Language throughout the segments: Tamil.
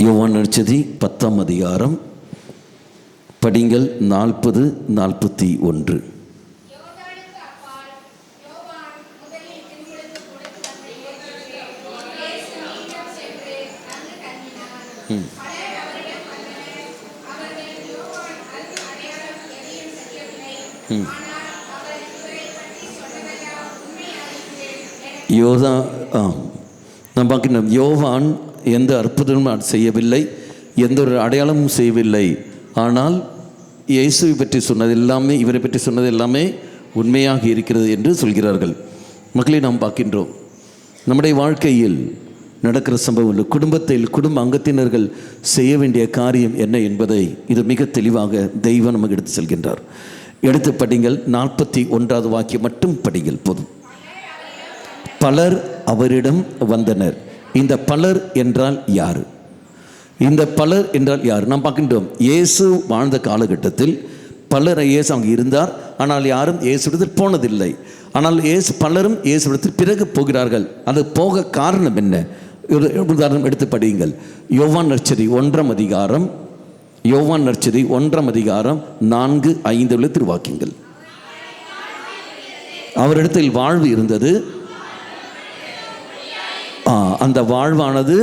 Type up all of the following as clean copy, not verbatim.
யோவான் நற்செய்தி 10ஆம் அதிகாரம் படிங்கள் 40-41. நாம் பார்க்கின்றோம், யோவான் எந்த அற்புதமும் செய்யவில்லை, எந்த ஒரு அடையாளமும் செய்யவில்லை. ஆனால் இயேசுவை பற்றி சொன்னது எல்லாமே, இவரை பற்றி சொன்னது எல்லாமே உண்மையாக இருக்கிறது என்று சொல்கிறார்கள். மக்களை நாம் பார்க்கின்றோம், நம்முடைய வாழ்க்கையில் நடக்கிற சம்பவங்கள், குடும்பத்தில் குடும்ப அங்கத்தினர்கள் செய்ய வேண்டிய காரியம் என்ன என்பதை இது மிக தெளிவாக தெய்வம் நமக்கு எடுத்து செல்கின்றார். எடுத்து படிங்கள், 41வது வாக்கியம் மட்டும் படிங்கள் போதும். பலர் அவரிடம் வந்தனர். இந்த பலர் என்றால் யார்? இந்த பலர் என்றால் யார்? நாம் பார்க்கின்றோம், இயேசு வாழ்ந்த காலகட்டத்தில் பலர் இயேசு அங்கே இருந்தார். ஆனால் யாரும் இயேசுவிடத்தில் போனதில்லை. ஆனால் பலரும் இயேசுவிடத்தில் பிறகு போகிறார்கள். அது போக காரணம் என்ன? ஒரு உதாரணம் எடுத்து படியுங்கள். யோவான் நற்செய்தி 1ஆம் அதிகாரம், யோவான் நற்செய்தி 1ஆம் அதிகாரம் 4-5 திருவாக்கியங்கள். அவரிடத்தில் வாழ்வு இருந்தது, அந்த வாழ்வானது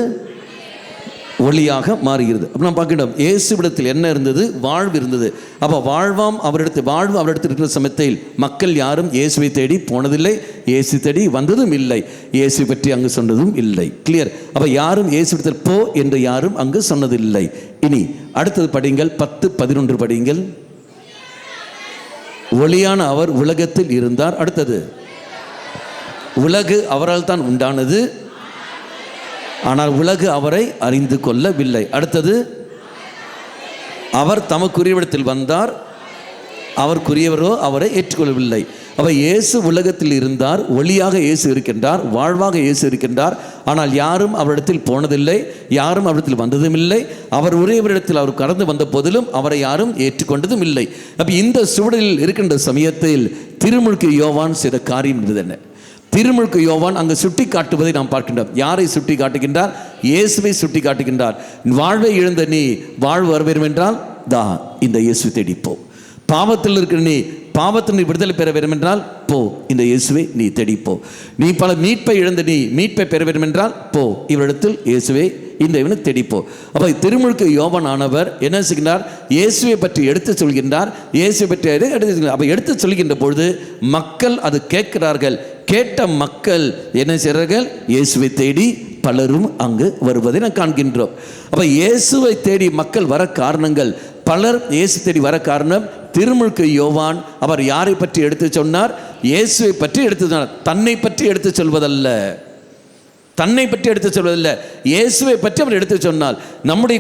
ஒளியாக மாறுகிறது. அப்போ நாம் பார்க்கின்றோம், இயேசுவிடத்தில் என்ன இருந்தது? வாழ்வு இருந்தது. அப்போ வாழ்வு அவரிடத்தில் இருக்கிற சமயத்தில் மக்கள் யாரும் இயேசுவை தேடி போனதில்லை, இயேசு தேடி வந்ததும் இல்லை, இயேசு பற்றி அங்கு சொன்னதும் இல்லை. கிளியர்? அப்போ யாரும் இயேசுவிடத்தில் போ என்று யாரும் அங்கு சொன்னதில்லை. இனி அடுத்தது படிங்கள், 10-11 படிங்கள். ஒளியான அவர் உலகத்தில் இருந்தார். அடுத்தது, உலகு அவரால் தான் உண்டானது, ஆனால் உலகு அவரை அறிந்து கொள்ளவில்லை. அடுத்தது, அவர் தமக்குரியவிடத்தில் வந்தார், அவருக்குரியவரோ அவரை ஏற்றுக்கொள்ளவில்லை. அப்போ இயேசு உலகத்தில் இருந்தார், ஒளியாக இயேசு இருக்கின்றார், வாழ்வாக இயேசு இருக்கின்றார். ஆனால் யாரும் அவரிடத்தில் போனதில்லை, யாரும் அவரிடத்தில் வந்ததும் இல்லை. அவர் உரியவரிடத்தில் அவர் கடந்து வந்த போதிலும் அவரை யாரும் ஏற்றுக்கொண்டதும் இல்லை. அப்போ இந்த சூழலில் இருக்கின்ற சமயத்தில் திருமுழுக்கு யோவான் செய்த காரியம் இருந்தது என்ன? திருமுழுக்கு யோவான் அங்கு சுட்டி காட்டுவதை நாம் பார்க்கின்றோம். யாரை சுட்டி காட்டுகின்றார்? இயேசுவை சுட்டி காட்டுகின்றார். வாழ்வை இழந்த நீ வாழ்வு வர வேண்டும் என்றால் இந்த இயேசு தேடிப்போ. பாவத்தில் இருக்கிற நீ பாவத்தில் விடுதலை பெற வேண்டும் என்றால் போ, இந்த இயேசுவை நீ தேடிப்போ. நீ பல மீட்பை இழந்த நீ மீட்பை பெற வேண்டும் என்றால் போ, இவரிடத்தில் இயேசுவை இந்த இவனை தேடிப்போ. அப்போ திருமுழுக்கு யோவான் ஆனவர் என்ன செய்கின்றார்? இயேசுவை பற்றி எடுத்து சொல்கின்றார். இயேசுவை பற்றி அப்போ எடுத்து சொல்கின்ற பொழுது மக்கள் அது கேட்கிறார்கள். கேட்ட மக்கள் என்ன செய்கிறார்கள்? இயேசுவை தேடி பலரும் அங்கு வருவதை நான் காண்கின்றோம். அப்போ இயேசுவை தேடி மக்கள் வர காரணங்கள், பலர் இயேசு தேடி வர காரணம், திருமுழுக்கு யோவான் அவர் யாரை பற்றி எடுத்து சொன்னார்? இயேசுவை பற்றி எடுத்து சொன்னார். தன்னை பற்றி எடுத்து சொல்வதல்ல, தன்னை பற்றி எடுத்து சொல்வதில்லை, இயேசுவை பற்றி அவர் எடுத்து சொன்னால் நம்முடைய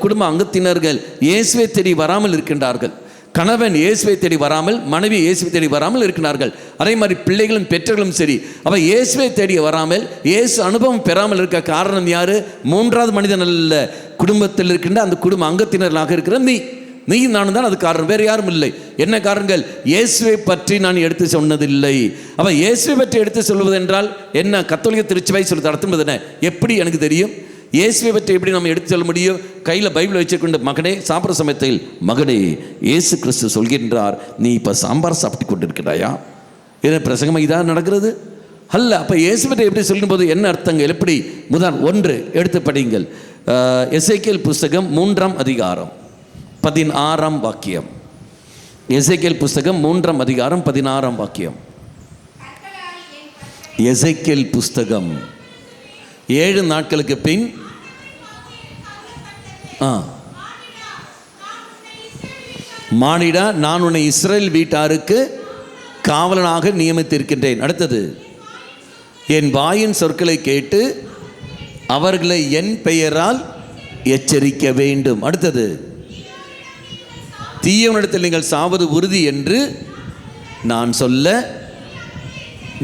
குடும்ப அங்கத்தினர்கள் இயேசுவை தேடி வராமல் இருக்கின்றார்கள். கணவன் இயேசுவை தேடி வராமல், மனைவி இயேசுவை தேடி வராமல் இருக்கிறார்கள். அதே மாதிரி பிள்ளைகளும் பெற்றோர்களும் சரி. அப்போ இயேசுவை தேடி வராமல், இயேசு அனுபவம் பெறாமல் இருக்க காரணம் யாரு? மூன்றாவது மனிதன் அல்ல, குடும்பத்தில் இருக்கின்ற அந்த குடும்ப அங்கத்தினர்களாக இருக்கிற நீ நானும் தான் அது காரணம், வேறு யாரும் இல்லை. என்ன காரணங்கள்? இயேசுவை பற்றி நான் எடுத்து சொன்னதில்லை. அப்போ இயேசுவை பற்றி எடுத்து சொல்வது என்றால் என்ன? கத்தோலிக்க திருச்சபை சொல்லி நடத்துவது என்ன? எப்படி எனக்கு தெரியும்? இயேசுவை பற்றி எப்படி நம்ம எடுத்து சொல்ல முடியும்? கையில் பைபிள் வச்சுக்கொண்டு, மகனே சாப்பிட்ற சமயத்தில், மகனே இயேசு கிறிஸ்து சொல்கின்றார், நீ இப்போ சாம்பார் சாப்பிட்டு கொண்டு இருக்கிறாயா? இது பிரசங்கமாக இதாக நடக்கிறது அல்ல. அப்போ இயேசு பற்றி எப்படி சொல்லும்போது என்ன அர்த்தங்கள்? எப்படி? முதல் 1 எடுத்து படிங்கள். எசேக்கியேல் புஸ்தகம் 3ஆம் அதிகாரம் 16ஆம் வாக்கியம். எசேக்கியேல் புஸ்தகம் 3ஆம் அதிகாரம் 16ஆம் வாக்கியம். எசேக்கியேல் புஸ்தகம் 7 நாட்களுக்கு பின் மானிடா, நான் உன்னை இஸ்ரேல் வீட்டாருக்கு காவலனாக நியமித்திருக்கின்றேன். அடுத்தது, என் வாயின் சொற்களை கேட்டு அவர்களை என் பெயரால் எச்சரிக்க வேண்டும். அடுத்தது, தீயவனிடத்தில் நீங்கள் சாவது உறுதி என்று நான் சொல்ல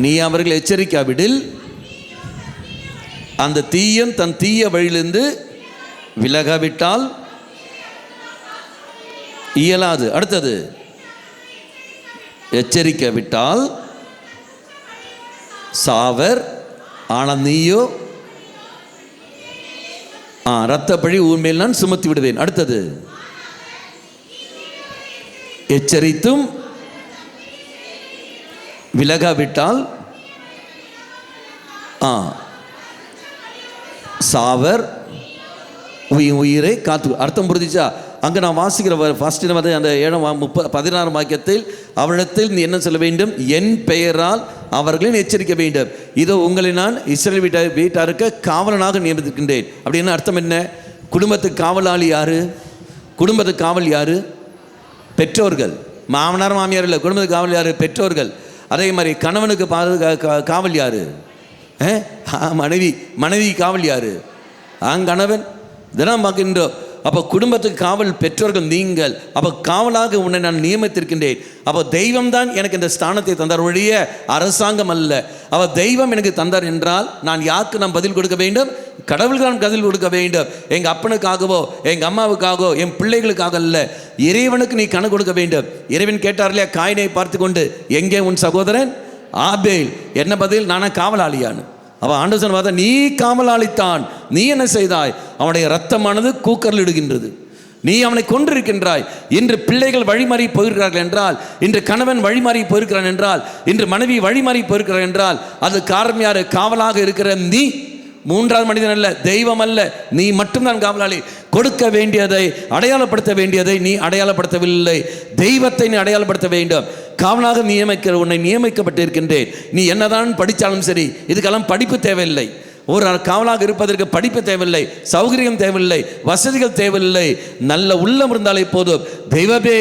நீ அவர்களை எச்சரிக்காவிடில் அந்த தீயன் தன் தீய வழியிலிருந்து விலகாவிட்டால் இயலாது. அடுத்தது, எச்சரிக்காவிட்டால் சாவர், ஆனால் நீயோ இரத்த பழி உண்மையில் நான் சுமத்தி விடுவேன். அடுத்தது, எச்சரித்தும் விலகாவிட்டால் சாவர் உயிரை காத்து. அர்த்தம் புரிஞ்சிச்சா? அங்கே நான் வாசிக்கிற ஃபர்ஸ்ட் அந்த 16 வாக்கியத்தில் அவரிடத்தில் நீ என்ன சொல்ல வேண்டும்? என் பெயரால் அவர்களையும் எச்சரிக்க வேண்டும். இதோ உங்களை நான் இஸ்ரவேல் வீட்டாருக்கு காவலனாக நியமித்திருக்கின்றேன். அப்படின்னு அர்த்தம் என்ன? குடும்பத்துக்கு காவலாளி யாரு? குடும்பத்துக்கு காவல் யாரு? பெற்றோர்கள். மாமனார் மாமியார் இல்லை, குடும்பத்துக்கு காவல் யாரு? பெற்றோர்கள். அதே மாதிரி கணவனுக்கு காவல் யாரு? மனைவி காவல் யாரு? கணவன். இதெல்லாம் பார்க்கின்றோம். அப்போ குடும்பத்துக்கு காவல் பெற்றோர்கள் நீங்கள். அப்போ காவலாக உன்னை நான் நியமித்திருக்கின்றேன். அப்போ தெய்வம் தான் எனக்கு இந்த ஸ்தானத்தை தந்தார், ஒழிய அரசாங்கம் அல்ல. அப்போ தெய்வம் எனக்கு தந்தார் என்றால் நான் யாருக்கு நான் பதில் கொடுக்க வேண்டும்? கடவுளுக்கு நான் பதில் கொடுக்க வேண்டும். எங்கள் அப்பனுக்காகவோ எங்கள் அம்மாவுக்காகவோ என் பிள்ளைகளுக்காக அல்ல, இறைவனுக்கு நீ கணக்கு கொடுக்க வேண்டும். இறைவன் கேட்டார் இல்லையா காயினை பார்த்து கொண்டு, எங்கே உன் சகோதரன் ஆபேல்? என்ன பதில்? நானா காவலாளியான்னு. அவன் ஆண்டவன் பார்த்தா, நீ காவலாளித்தான், நீ என்ன செய்தாய்? அவனுடைய இரத்தமானது கூக்கரில் இடுகின்றது, நீ அவனை கொன்றிருக்கின்றாய். இன்று பிள்ளைகள் வழிமாறி போயிருக்கிறார்கள் என்றால், இன்று கணவன் வழிமாறி போயிருக்கிறான் என்றால், இன்று மனைவி வழிமாறி போயிருக்கிறார் என்றால், அது காரணம் யாரு? காவலாக இருக்கிற நீ. மூன்றாவது மனிதன் அல்ல, தெய்வம் அல்ல, நீ மட்டும்தான் காவலாளி. கொடுக்க வேண்டியதை அடையாளப்படுத்த வேண்டியதை நீ அடையாளப்படுத்தவில்லை, தெய்வத்தை நீ அடையாளப்படுத்த வேண்டும். காவலாக உன்னை நியமிக்கப்பட்டிருக்கின்றேன். நீ என்னதான் படித்தாலும் சரி, இதுக்கெல்லாம் படிப்பு தேவையில்லை. ஒரு காவலாக இருப்பதற்கு படிப்பு தேவையில்லை, சௌகரியம் தேவையில்லை, வசதிகள் தேவையில்லை. நல்ல உள்ளம் இருந்தாலே போதும். தெய்வமே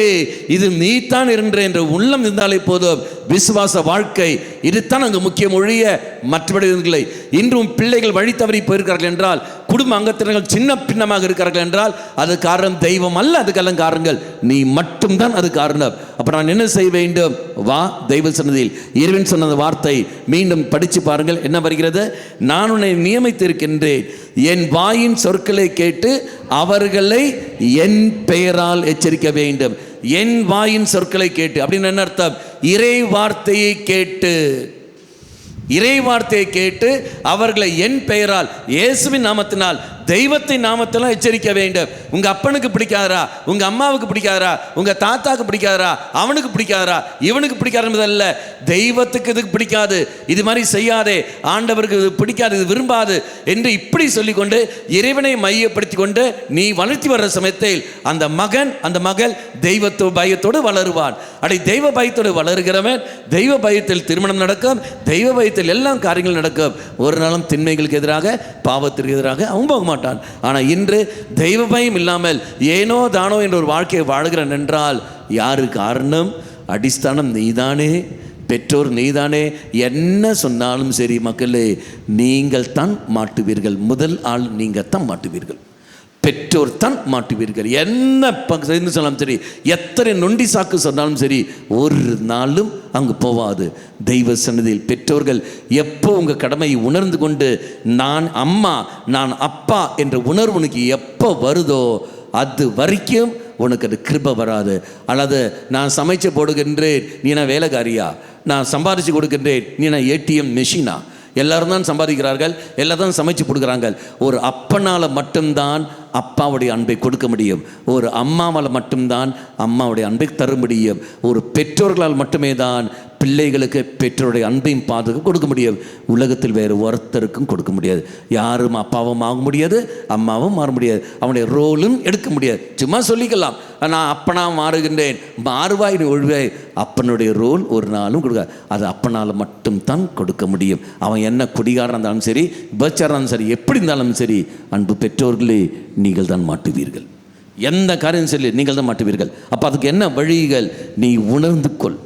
இது நீத்தான் என்ற உள்ளம் இருந்தாலே போதும். விசுவாச வாழ்க்கை இதுதான் அங்கு முக்கியம், ஒழிய மற்றபடி இல்லை. இன்றும் பிள்ளைகள் வழி தவறி போயிருக்கிறார்கள் என்றால், குடும்ப அங்கத்தினர்கள் சின்ன பின்னமாக இருக்கிறார்கள் என்றால், அது காரணம் தெய்வம் அல்ல, அதுக்கெல்லாம் காரணங்கள் நீ மட்டும்தான் அது காரணம். அப்போ நான் என்ன செய்ய வேண்டும்? வா தெய்வ சன்னதியில். இறைவன் சொன்ன வார்த்தை மீண்டும் படித்து பாருங்கள். என்ன வருகிறது? நான் உன்னை நியமித்திருக்கின்றேன், என் வாயின் சொற்களை கேட்டு அவர்களை என் பெயரால் எச்சரிக்க வேண்டும். என் வாயின் சொற்களை கேட்டு அப்படின்னு என்ன அர்த்தம்? இறை வார்த்தையை கேட்டு, இறை வார்த்தையை கேட்டு அவர்களை என் பெயரால், இயேசுவின் நாமத்தினால், தெய்வத்தின் நாமத்தினால் எச்சரிக்க வேண்டும். உங்க அப்பனுக்கு பிடிக்காதரா, உங்க அம்மாவுக்கு பிடிக்காதரா, உங்க தாத்தாவுக்கு பிடிக்காதரா, அவனுக்கு பிடிக்காதரா, இவனுக்கு பிடிக்காதல்ல, தெய்வத்துக்கு இதுக்கு பிடிக்காது, இது மாதிரி செய்யாதே, ஆண்டவருக்கு இது பிடிக்காது, இது விரும்பாது என்று இப்படி சொல்லிக்கொண்டு இறைவனை மையப்படுத்தி கொண்டு நீ வளர்த்தி வர்ற சமயத்தில் அந்த மகன் அந்த மகள் தெய்வத்தோ பயத்தோடு வளருவான். அப்படி தெய்வ பயத்தோடு வளருகிறவன், தெய்வ பயத்தில் திருமணம் நடக்கும், தெய்வ பயத்தில் எல்லாம் காரியங்கள் நடக்கும். ஒரு நாளும் திண்மைகளுக்கு எதிராக, பாவத்திற்கு எதிராக அவன் போக மாட்டான். ஆனால் இன்று தெய்வ பயம் இல்லாமல் ஏனோ தானோ என்ற ஒரு வாழ்க்கையை வாழ்கிறான் என்றால் யாரு காரணம்? அடிஸ்தானம் நீதானே, பெற்றோர் நீதானே. என்ன சொன்னாலும் சரி மக்களே, நீங்கள் தான் மாட்டுவீர்கள். முதல் ஆள் நீங்கள் தான் மாட்டுவீர்கள், பெற்றோர் தான் மாட்டுவீர்கள். என்ன சொன்னாலும் சரி, எத்தனை நொண்டி சாக்கு சொன்னாலும் சரி, ஒரு நாளும் அங்கு போவாது. தெய்வ சன்னதியில் பெற்றோர்கள் எப்போ உங்கள் கடமையை உணர்ந்து கொண்டு நான் அம்மா நான் அப்பா என்ற உணர்வு உனக்கு எப்போ வருதோ அது வரைக்கும் உனக்கு அது கிருபை வராது. அல்லது நான் சமைச்சு போடுகின்றேன், நீ நான் வேலைக்காரியா? நான் சம்பாதிச்சு கொடுக்கின்றேன், நீ நான் ஏடிஎம் மெஷினா? எல்லாரும் தான் சம்பாதிக்கிறார்கள், எல்லாரும் சமைச்சு கொடுக்குறாங்க. ஒரு அப்பனால் மட்டும்தான் அப்பாவுடைய அன்பை கொடுக்க முடியும். ஒரு அம்மாவால் மட்டும்தான் அம்மாவுடைய அன்பை தர முடியும். ஒரு பெற்றோர்களால் மட்டுமே தான் பிள்ளைகளுக்கு பெற்றோருடைய அன்பையும் பாதுகாப்பு கொடுக்க முடியும். உலகத்தில் வேறு ஒருத்தருக்கும் கொடுக்க முடியாது. யாரும் அப்பாவும் ஆக முடியாது, அம்மாவும் மாற முடியாது, அவனுடைய ரோலும் எடுக்க முடியாது. சும்மா சொல்லிக்கலாம், நான் அப்பனாக மாறுகின்றேன், மாறுவாய் ஒழுவாய். அப்பனுடைய ரோல் ஒரு நாளும் கொடுக்காது. அது அப்பனால் மட்டும்தான் கொடுக்க முடியும். அவன் என்ன குடிகாரன் இருந்தாலும் சரி, விபச்சாரம் இருந்தாலும் சரி, எப்படி இருந்தாலும் சரி, அன்பு பெற்றோர்களே நீங்கள் தான் மாட்டுவீர்கள். எந்த காரியம் சொல்லி நீங்கள் தான் மாட்டுவீர்கள். அப்போ அதுக்கு என்ன வழிகள்? நீ உணர்ந்து கொள்.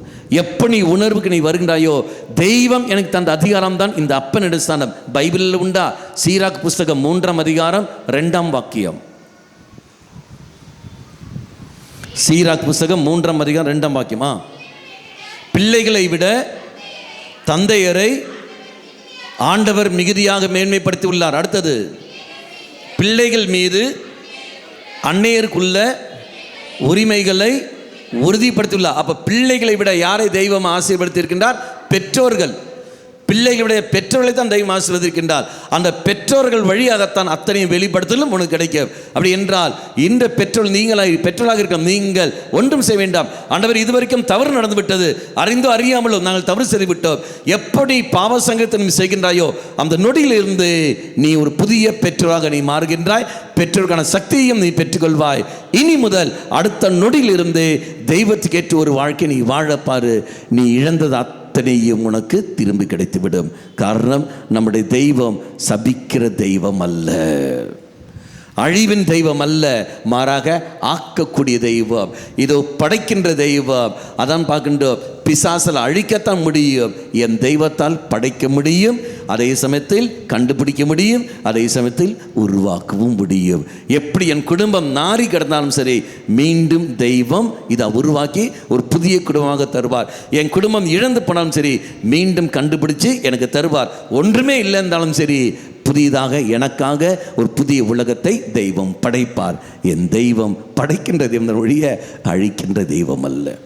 எப்போ நீ உணர்வுக்கு நீ வருகின்றாயோ, தெய்வம் எனக்கு தந்த அதிகாரம் தான் இந்த அப்பன் ஸ்தானம். பைபிளில் உண்டா? சீராக் புஸ்தகம் 3ஆம் அதிகாரம் 2ஆம் வாக்கியம். சீராக் புஸ்தகம் 3ஆம் அதிகாரம் 2ஆம் வாக்கியமா? பிள்ளைகளை விட தந்தையரை ஆண்டவர் மிகுதியாக மேன்மைப்படுத்தி உள்ளார். அடுத்தது, பிள்ளைகள் மீது அன்னையருக்குள்ள உரிமைகளை உறுதிப்படுத்தியுள்ளார். அப்போ பிள்ளைகளை விட யாரை தெய்வம் ஆசீர்வதித்திருக்கின்றார்? பெற்றோர்கள். பிள்ளைகளுடைய பெற்றோர்களை தான் தெய்வம் ஆசீர்வதிக்கின்றார். அந்த பெற்றோர்கள் வழியாகத்தான் அத்தனையும் வெளிப்படுத்தலும் உனக்கு கிடைக்கும். அப்படி என்றால் இந்த பெற்றோராக இருக்க நீங்கள் ஒன்றும் செய்ய வேண்டாம். ஆண்டவர் இதுவரைக்கும் தவறு நடந்து விட்டது, அறிந்தோ அறியாமலோ நாங்கள் தவறு செய்து விட்டோம். எப்படி பாவ சங்கத்தை நீ செய்கின்றாயோ அந்த நொடியிலிருந்து நீ ஒரு புதிய பெற்றோராக நீ மாறுகின்றாய். பெற்றோருக்கான சக்தியையும் நீ பெற்றுக்கொள்வாய். இனி முதல் அடுத்த நொடியிலிருந்து தெய்வத்துக்கு ஏற்ற ஒரு வாழ்க்கை நீ வாழப்பாரு. நீ இழந்தது அத்தனையும் உனக்கு திரும்பி கிடைத்துவிடும். காரணம், நம்முடைய தெய்வம் சபிக்கிற தெய்வம் அல்ல, அழிவின் தெய்வம் அல்ல, மாறாக ஆக்கக்கூடிய தெய்வம். இதோ படைக்கின்ற தெய்வம். அதான் பார்க்கின்றோம், பிசாசால் அழிக்கத்தான் முடியும், என் தெய்வத்தால் படைக்க முடியும், அதே சமயத்தில் கண்டுபிடிக்க முடியும், அதே சமயத்தில் உருவாக்கவும் முடியும். எப்படி என் குடும்பம் நாரி கிடந்தாலும் சரி, மீண்டும் தெய்வம் இதை உருவாக்கி ஒரு புதிய குடும்பமாக தருவார். என் குடும்பம் இழந்து போனாலும் சரி, மீண்டும் கண்டுபிடிச்சு எனக்கு தருவார். ஒன்றுமே இல்லை இருந்தாலும் சரி, புதிதாக எனக்காக ஒரு புதிய உலகத்தை தெய்வம் படைப்பார். என் தெய்வம் படைக்கின்ற தெய்வம் ஒழிய அழிக்கின்ற தெய்வம் அல்ல.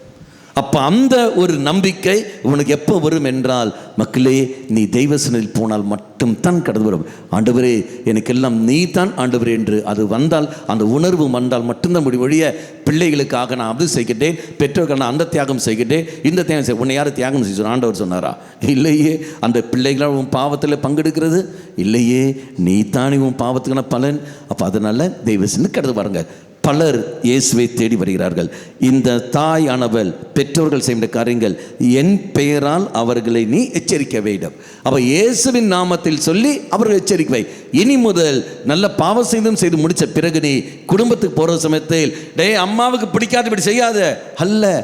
அப்போ அந்த ஒரு நம்பிக்கை உனக்கு எப்போ வரும் என்றால், மக்களே, நீ தெய்வ சன்னதியில் போனால் மட்டும் தான் கடந்து வரும். ஆண்டவரே, எனக்கெல்லாம் நீ தான் ஆண்டவரே என்று அது வந்தால், அந்த உணர்வு வந்தால் மட்டும்தான் முடியும். ஒழிய பிள்ளைகளுக்காக நான் அது செய்கிட்டேன், பெற்றோர்கள் நான் அந்த தியாகம் செய்கிட்டேன், இந்த தியாகம் செய், உன்னை யாரும் தியாகம் செய்ய ஆண்டவர் சொன்னாரா? இல்லையே. அந்த பிள்ளைகளால் உன் பாவத்தில் பங்கெடுக்கிறது இல்லையே, நீ தானே உன் பாவத்துக்கான பலன். அப்போ அதனால் தெய்வ சன்னதியில் கடந்து பாருங்க. பலர் இயேசுவை தேடி வருகிறார்கள். இந்த தாயானவள் பெற்றோர்கள் செய்கின்ற காரியங்கள் என் பெயரால் அவர்களை நீ எச்சரிக்க வேண்டும். அப்போ இயேசுவின் நாமத்தில் சொல்லி அவர்கள் எச்சரிக்கை. இனி முதல் நல்ல பாவம் செய்து முடித்த பிறகு நீ குடும்பத்துக்கு போகிற சமயத்தில், டே அம்மாவுக்கு பிடிக்காது இப்படி செய்யாத அல்ல,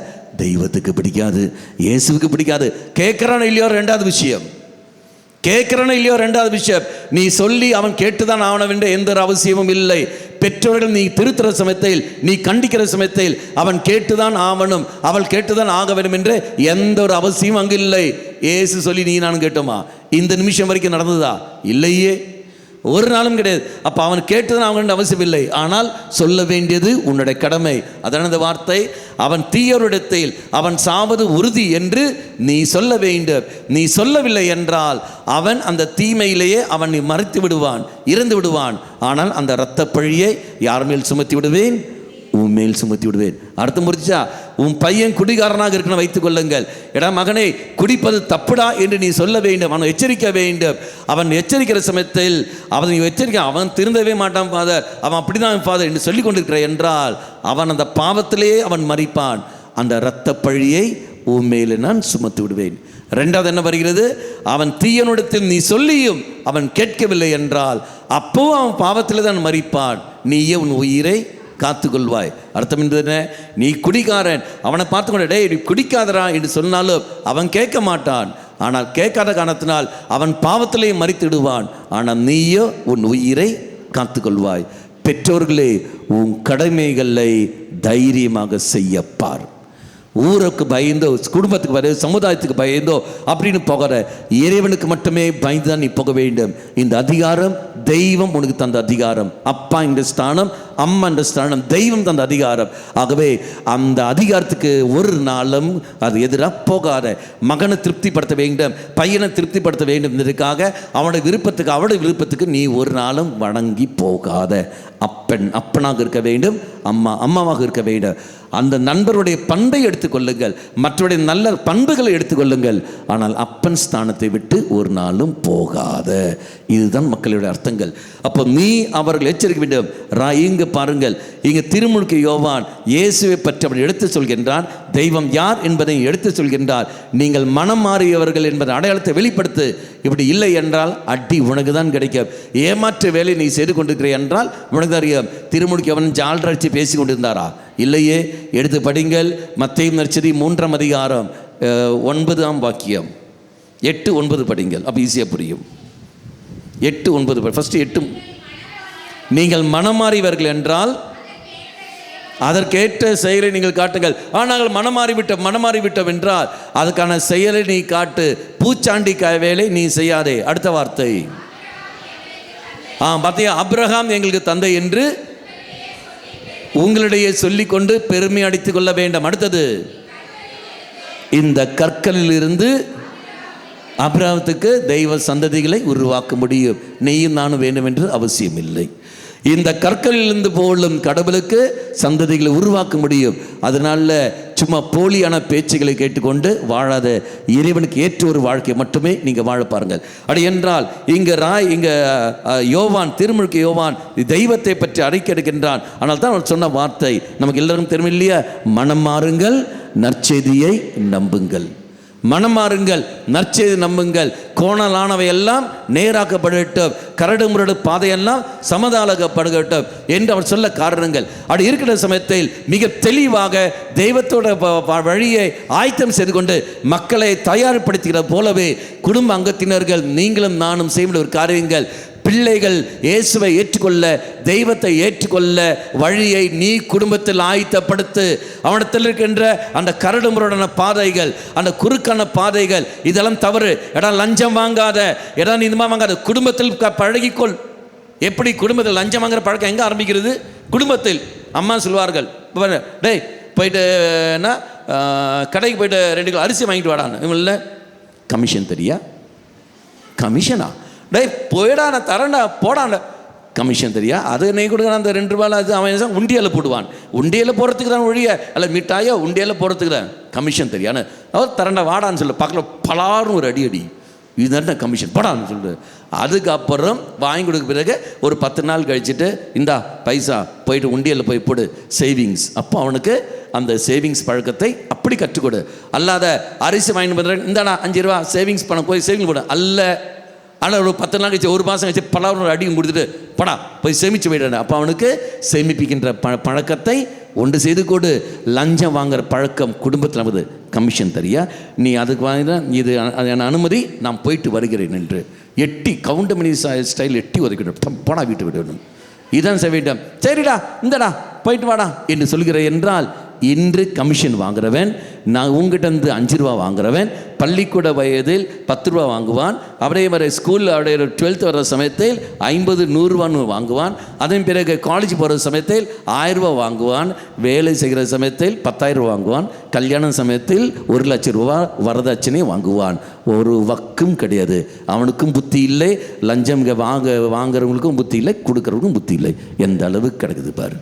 தெய்வத்துக்கு பிடிக்காது, இயேசுவுக்கு பிடிக்காது. கேட்குறானோ இல்லையோ ரெண்டாவது விஷயம், கேட்குறானோ இல்லையோ ரெண்டாவது விஷயம். நீ சொல்லி அவன் கேட்டுதான் ஆவணவென்ற எந்த ஒரு அவசியமும் இல்லை. பெற்றோர்கள் நீ திருத்துற சமயத்தில், நீ கண்டிக்கிற சமயத்தில் அவன் கேட்டுதான் ஆவணும், அவள் கேட்டுதான் ஆக வேண்டும் என்ற எந்த ஒரு அவசியம் அங்கு இல்லை. ஏசு சொல்லி நீ நான் கேட்டோமா? இந்த நிமிஷம் வரைக்கும் நடந்ததா? இல்லையே, ஒரு நாளும் கிடையாது. அப்போ அவன் கேட்டுதான் அவங்க அவசியம் இல்லை. ஆனால் சொல்ல வேண்டியது உன்னுடைய கடமை. அதான இந்த வார்த்தை, அவன் தீயோரிடத்தில் அவன் சாவது உறுதி என்று நீ சொல்ல வேண்டும். நீ சொல்லவில்லை என்றால் அவன் அந்த தீமையிலேயே அவன் மறைத்து விடுவான், இறந்து விடுவான். ஆனால் அந்த இரத்த பழியை யார் மேல் சுமத்தி விடுவேன்? உன் மேல் சுமத்தி விடுவேன். அர்த்தம் புரிச்சா? உன் பையன் குடிகாரனாக இருக்கணும் வைத்துக் கொள்ளுங்கள். எடா மகனே, குடிப்பது தப்புடா என்று நீ சொல்ல வேண்டும், அவனை எச்சரிக்க வேண்டும். அவன் எச்சரிக்கிற சமயத்தில் அவன் எச்சரிக்க, அவன் திருந்தவே மாட்டான் ஃபாதர், அவன் அப்படிதான் ஃபாதர் என்று சொல்லி கொண்டிருக்கிற என்றால் அவன் அந்த பாவத்திலேயே அவன் மறிப்பான். அந்த இரத்த பழியை உன் மேலே நான் சுமத்தி விடுவேன். ரெண்டாவது என்ன வருகிறது? அவன் தீயனிடத்தில் நீ சொல்லியும் அவன் கேட்கவில்லை என்றால் அப்போ அவன் பாவத்தில் தான் மறிப்பான். நீயே உன் உயிரை காத்துக்கொள்வாய். அர்த்தம் என்ன? நீ குடிகாரன், அவனை பார்த்துக்கொண்டு டே நீ குடிக்காதரா என்று சொன்னாலும் அவன் கேட்க மாட்டான். ஆனால் கேட்காத காரணத்தினால் அவன் பாவத்திலேயே மறித்திடுவான். ஆனால் நீயோ உன் உயிரை காத்துக்கொள்வாய். பெற்றோர்களே, உன் கடமைகளை தைரியமாக செய்யப்பார். ஊருக்கு பயந்தோ, குடும்பத்துக்கு பயந்தோ, சமுதாயத்துக்கு பயந்தோ அப்படின்னு போகிற இறைவனுக்கு மட்டுமே பயந்து தான் நீ போக வேண்டும். இந்த அதிகாரம் தெய்வம் உனக்கு தந்த அதிகாரம். அப்பா என்ற ஸ்தானம், அம்மா என்ற ஸ்தானம், தெய்வம் தந்த அதிகாரம். ஆகவே அந்த அதிகாரத்துக்கு ஒரு நாளும் அது எதிராக போகாத. மகனை திருப்திப்படுத்த வேண்டும், பையனை திருப்திப்படுத்த வேண்டும் என்பதற்காக அவனுடைய விருப்பத்துக்கு அவனுடைய விருப்பத்துக்கு நீ ஒரு நாளும் வணங்கி போகாத. அப்பன் அப்பனாக இருக்க வேண்டும், அம்மா அம்மாவாக இருக்க வேண்டும். அந்த நண்பருடைய பண்பை எடுத்துக்கொள்ளுங்கள், மற்றவருடைய நல்ல பண்புகளை எடுத்துக்கொள்ளுங்கள். ஆனால் அப்பன் ஸ்தானத்தை விட்டு ஒரு நாளும் போகாத. இதுதான் மக்களுடைய அர்த்தங்கள். அப்போ நீ அவர்கள் எச்சரிக்க வேண்டும். இங்கு பாருங்கள், இங்கு திருமுழுக்கு யோவான் இயேசுவை பற்றி அவன் எடுத்து சொல்கின்றான். தெய்வம் யார் என்பதை எடுத்து சொல்கின்றார். நீங்கள் மனம் மாறியவர்கள் என்பதை அடையாளத்தை வெளிப்படுத்து. இப்படி இல்லை என்றால் அடி உனக்கு தான் கிடைக்கும். ஏமாற்று வேலை நீ செய்து கொண்டிருக்கிற என்றால் உனக்கு அறியும். திருமுழுக்கு யோவான் ஜால்ரடிச்சு பேசி கொண்டிருந்தாரா? இல்லையே. எடுத்து படிங்கள். மத்தேயு நற்செய்தி 3ஆம் அதிகாரம் 9ஆம் வாக்கியம், 8-9 படிங்கள். அப்போ ஈஸியாக புரியும். 8-9 ஃபஸ்ட்டு 8. நீங்கள் மனமாறிவர்கள் என்றால் அதற்கேற்ற செயலை நீங்கள் காட்டுங்கள். நாங்கள் மனமாறிவிட்டோம் என்றால் அதுக்கான செயலை நீ காட்டு. பூச்சாண்டி வேலை நீ செய்யாதே. அடுத்த வார்த்தை பார்த்தியா? அப்ரஹாம் எங்களுக்கு தந்தை என்று உங்களிடையே சொல்லிக்கொண்டு பெருமை அடித்துக் கொள்ள வேண்டாம். அடுத்தது, இந்த கற்களில் இருந்து ஆபிரகாமுக்கு தெய்வ சந்ததிகளை உருவாக்க முடியும். நீயும் நானும் வேண்டும் என்று அவசியம் இல்லை. இந்த கற்களிலிருந்து போலும் கடவுளுக்கு சந்ததிகளை உருவாக்க முடியும். அதனால சும்மா போலியான பேச்சுகளை கேட்டுக்கொண்டு வாழாத, இறைவனுக்கு ஏற்ற ஒரு வாழ்க்கையை மட்டுமே நீங்கள் வாழ பாருங்கள். அப்படி என்றால் இங்கே யோவான், திருமுழுக்கு யோவான் தெய்வத்தை பற்றி அறிக்கை எடுக்கின்றான். ஆனால் தான் அவர் சொன்ன வார்த்தை நமக்கு எல்லாருக்கும் தெரியும் இல்லையா? மனம் மாறுங்கள், நற்செய்தியை நம்புங்கள். மனம் மாறுங்கள், நற்செய்தி நம்புங்கள். கோணலானவை எல்லாம் நேராக்கப்படட்டும், கரடு முரடு பாதையெல்லாம் சமதாளப்படுகட்டும் என்று அவர் சொல்ல காரணங்கள். அப்படி இருக்கிற சமயத்தில் மிக தெளிவாக தெய்வத்தோட வழியை ஆயத்தம் செய்து கொண்டு மக்களை தயார்படுத்துகிற போலவே குடும்ப அங்கத்தினர்கள் நீங்களும் நானும் செய்ய ஒரு காரியங்கள். பிள்ளைகள் இயேசுவை ஏற்றுக்கொள்ள, தெய்வத்தை ஏற்றுக்கொள்ள வழியை நீ குடும்பத்தில் ஆயத்தப்படுத்து. அவனத்தில் இருக்கின்ற அந்த கரடு முரடான பாதைகள், அந்த குறுக்கான பாதைகள், இதெல்லாம் தவறு. லஞ்சம் வாங்காத, நீ இதுமா வாங்காத. குடும்பத்தில் பழகிக்கொள். எப்படி குடும்பத்தில் லஞ்சம் வாங்குற பழக்கம் எங்கே ஆரம்பிக்கிறது? குடும்பத்தில். அம்மா சொல்வார்கள், டேய் போயிட்டுன்னா கடைக்கு போயிட்டு 2 கிலோ அரிசி வாங்கிட்டு வாடான்னு. இல்லை, கமிஷன் தெரியா? கமிஷனா? டேய் போயிடா, நான் தரேன்டா, போடாண்ட. கமிஷன் தெரியா? அது நீ கொடுக்குறான் அந்த 2 ரூபாயில். அது அவன் உண்டியலில் போடுவான். உண்டியலில் போகிறதுக்கு தான் ஒழிய, அல்ல மிட்டாயோ உண்டியலில் போகிறதுக்கு தான். கமிஷன் தெரியான்னு அவர் தரேன்டா வாடான்னு சொல்லு. பக்கத்தில் பலாரும் ஒரு அடி இதுதான் கமிஷன், போடான்னு சொல்லு. அதுக்கப்புறம் வாங்கி கொடுக்க பிறகு ஒரு 10 நாள் கழிச்சுட்டு இந்தா பைசா, போயிட்டு உண்டியலில் போய் போடு, சேவிங்ஸ். அப்போ அவனுக்கு அந்த சேவிங்ஸ் பழக்கத்தை அப்படி கற்றுக்கொடு. அல்லாத அரிசி வாங்கிட்டு பண்ணுறேன், இந்தாடா 5 ரூபா சேவிங்ஸ் பண்ண போய் சேவிங் போடு. அல்ல, ஆனால் ஒரு 10 நாள் கழிச்சு, ஒரு மாதம் கழிச்சு பலாரும் அடியும் கொடுத்துட்டு படா போய் சேமித்து போயிடுறேன். அப்போ அவனுக்கு சேமிப்பிக்கின்ற பழக்கத்தை ஒன்று செய்து கொடு. லஞ்சம் வாங்குற பழக்கம் குடும்பத்தில் நமது. கமிஷன் தெரியா? நீ அதுக்கு வாங்கினா இது என் அனுமதி, நான் போயிட்டு வருகிறேன் என்று எட்டி கவுண்டமணி ஸ்டைல் எட்டி ஒதுக்கிடும். போடா வீட்டு விடணும். இதான் செய்ய வேண்டும். சரிடா இந்தடா போயிட்டு வாடா என்று சொல்கிறேன் என்றால், இன்று கமிஷன் வாங்குறவன், நான் உங்ககிட்ட இருந்து 5 ரூபா வாங்குறவன், பள்ளிக்கூட வயதில் 10 ரூபா வாங்குவான். அப்படியே வர ஸ்கூலில் அப்படியே 12th வர சமயத்தில் 50-100 ரூபான்னு வாங்குவான். அதன் பிறகு காலேஜ் போகிற சமயத்தில் 1000 ரூபா வாங்குவான். வேலை செய்கிற சமயத்தில் 10,000 ரூபா வாங்குவான். கல்யாண சமயத்தில் 1 லட்சம் ரூபா வரதட்சணை வாங்குவான். ஒரு வக்கும் கிடையாது. அவனுக்கும் புத்தி இல்லை, லஞ்சம் வாங்குறவங்களுக்கும் புத்தி இல்லை, கொடுக்குறவங்களுக்கும் புத்தி இல்லை. எந்த அளவுக்கு கிடக்குது பாரு.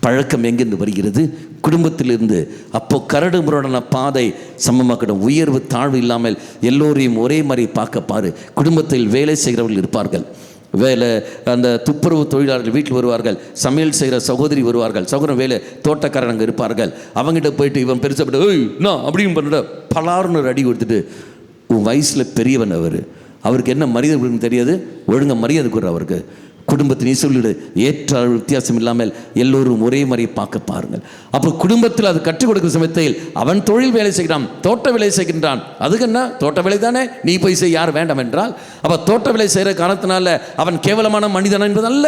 பழக்கம் எங்கென்று வருகிறது? குடும்பத்திலிருந்து. அப்போ கரடு முரடான பாதை சமமாக்கிடும். உயர்வு தாழ்வு இல்லாமல் எல்லோரையும் ஒரே மாதிரி பார்க்க பாரு. குடும்பத்தில் வேலை செய்கிறவர்கள் இருப்பார்கள். அந்த துப்புரவு தொழிலாளர்கள் வீட்டில் வருவார்கள். சமையல் செய்கிற சகோதரி வருவார்கள். சகோதரன் வேலை தோட்டக்காரங்க இருப்பார்கள். அவங்ககிட்ட போயிட்டு இவன் பெருசாக நான் அப்படின்னு பண்ணிட்டு பலாருன்னு அடி கொடுத்துட்டு, உன் வயசில் பெரியவன் அவருக்கு என்ன மரியாதை தெரியாது, ஒழுங்க மரியாதை கொடுற அவருக்கு. குடும்பத்தை நீ சொல்லிடு. ஏற்ற வித்தியாசம் இல்லாமல் எல்லோரும் ஒரே மாதிரி பார்க்க பாருங்கள். அப்போ குடும்பத்தில் அது கற்றுக் கொடுக்கிற சமயத்தில் அவன் தொழில் வேலை செய்கிறான், தோட்ட வேலை செய்கின்றான். அதுக்கு என்ன தோட்ட வேலை தானே, நீ போய் செய்ய யார் வேண்டாம் என்றால்? அப்போ தோட்ட வேலை செய்கிற காரணத்தினால அவன் கேவலமான மனிதன் என்பதல்ல.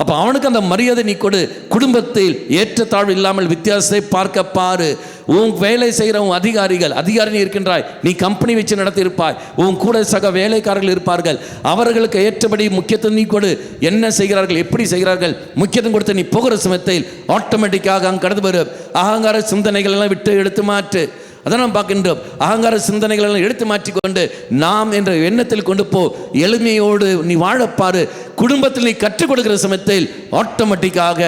அப்போ அவனுக்கு அந்த மரியாதை நீ கொடு. குடும்பத்தில் ஏற்றத்தாழ்வு இல்லாமல் வித்தியாசத்தை பார்க்க பாரு. உன் வேலை செய்கிற உன் அதிகாரி இருக்கின்றாய், நீ கம்பெனி வச்சு நடத்தியிருப்பாய். உன் கூட சக வேலைக்காரர்கள் இருப்பார்கள். அவர்களுக்கு ஏற்றபடி முக்கியத்துவம் நீ கொடு. என்ன செய்கிறார்கள், எப்படி செய்கிறார்கள், முக்கியத்துவம் கொடுத்து நீ போகிற சமயத்தில் ஆட்டோமேட்டிக்காக அங்கே கடந்து வரும். அகங்கார சிந்தனைகள் எல்லாம் விட்டு எடுத்து மாற்று. அதை நாம் பார்க்கின்றோம். அகங்கார சிந்தனைகள் எல்லாம் எடுத்து மாற்றிக்கொண்டு நாம் என்ற எண்ணத்தில் கொண்டு போ. எளிமையோடு நீ வாழப்பாரு. குடும்பத்தில் நீ கற்றுக் கொடுக்கிற சமயத்தில் ஆட்டோமேட்டிக்காக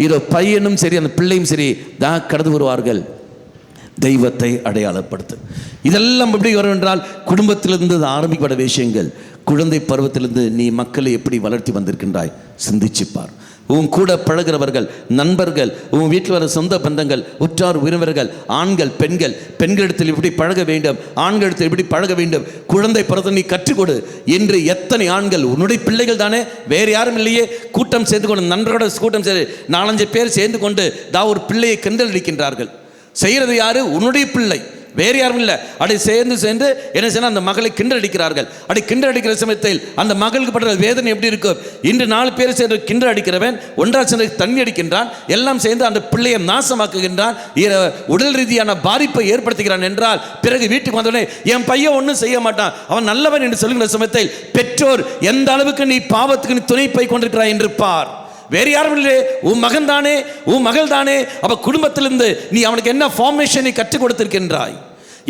இதோ பையனும் சரி அந்த பிள்ளையும் சரி தான் கடந்து வருவார்கள். தெய்வத்தை அடையாளப்படுத்து. இதெல்லாம் எப்படி வரும் என்றால் குடும்பத்திலிருந்து ஆரம்பிக்கப்பட விஷயங்கள். குழந்தை பருவத்திலிருந்து நீ மக்களை எப்படி வளர்த்தி வந்திருக்கின்றாய் சிந்திச்சுப்பார். உன் கூட பழகிறவர்கள், நண்பர்கள், உன் வீட்டில் வர சொந்த பந்தங்கள், உற்றார் உறவினர்கள், ஆண்கள் பெண்கள், பெண்களிடத்தில் எப்படி பழக வேண்டும், ஆண்களிடத்தில் எப்படி பழக வேண்டும், குழந்தை பருவத்தை நீ கற்றுக்கொடு. என்று எத்தனை ஆண்கள் உன்னுடைய பிள்ளைகள் தானே, வேறு யாரும் இல்லையே, கூட்டம் சேர்ந்து கொண்டு நண்பர்களோட கூட்டம் சேர்ந்து 4-5 பேர் சேர்ந்து கொண்டு ஒரு பிள்ளையை கிண்டல் அடிக்கின்றார்கள். செய்கிறது யாரு? உன்னுடைய பிள்ளை, வேறு யாரும் இல்லை. அப்படி சேர்ந்து என்ன செய்ய அந்த மகளை கிண்டல் அடிக்கிறார்கள். அப்படி கிண்டல் அடிக்கிற சமயத்தில் அந்த மகளுக்கு படுற வேதனை எப்படி இருக்கும்? இன்று 4 பேர் சேர்ந்து கிண்டல் அடிக்கிறவன் ஒன்றாக சேர்ந்து தண்ணி அடிக்கின்றான், எல்லாம் சேர்ந்து அந்த பிள்ளையை நாசமாக்குகின்றான், உடல் ரீதியான பாதிப்பை ஏற்படுத்துகிறான் என்றால் பிறகு வீட்டுக்கு வந்தோடனே என் பையன் ஒன்றும் செய்ய மாட்டான், அவன் நல்லவன் என்று சொல்லுகிற சமயத்தில் பெற்றோர் எந்த அளவுக்கு நீ பாவத்துக்கு நீ துணை போய் கொண்டிருக்கிறாய் என்று பார். வேறு யாரும் இல்லை, உன் மகன் தானே, உன் மகள் தானே. அப்ப குடும்பத்திலிருந்து நீ அவனுக்கு என்ன ஃபார்மேஷனை கற்றுக் கொடுத்திருக்கின்றாய்?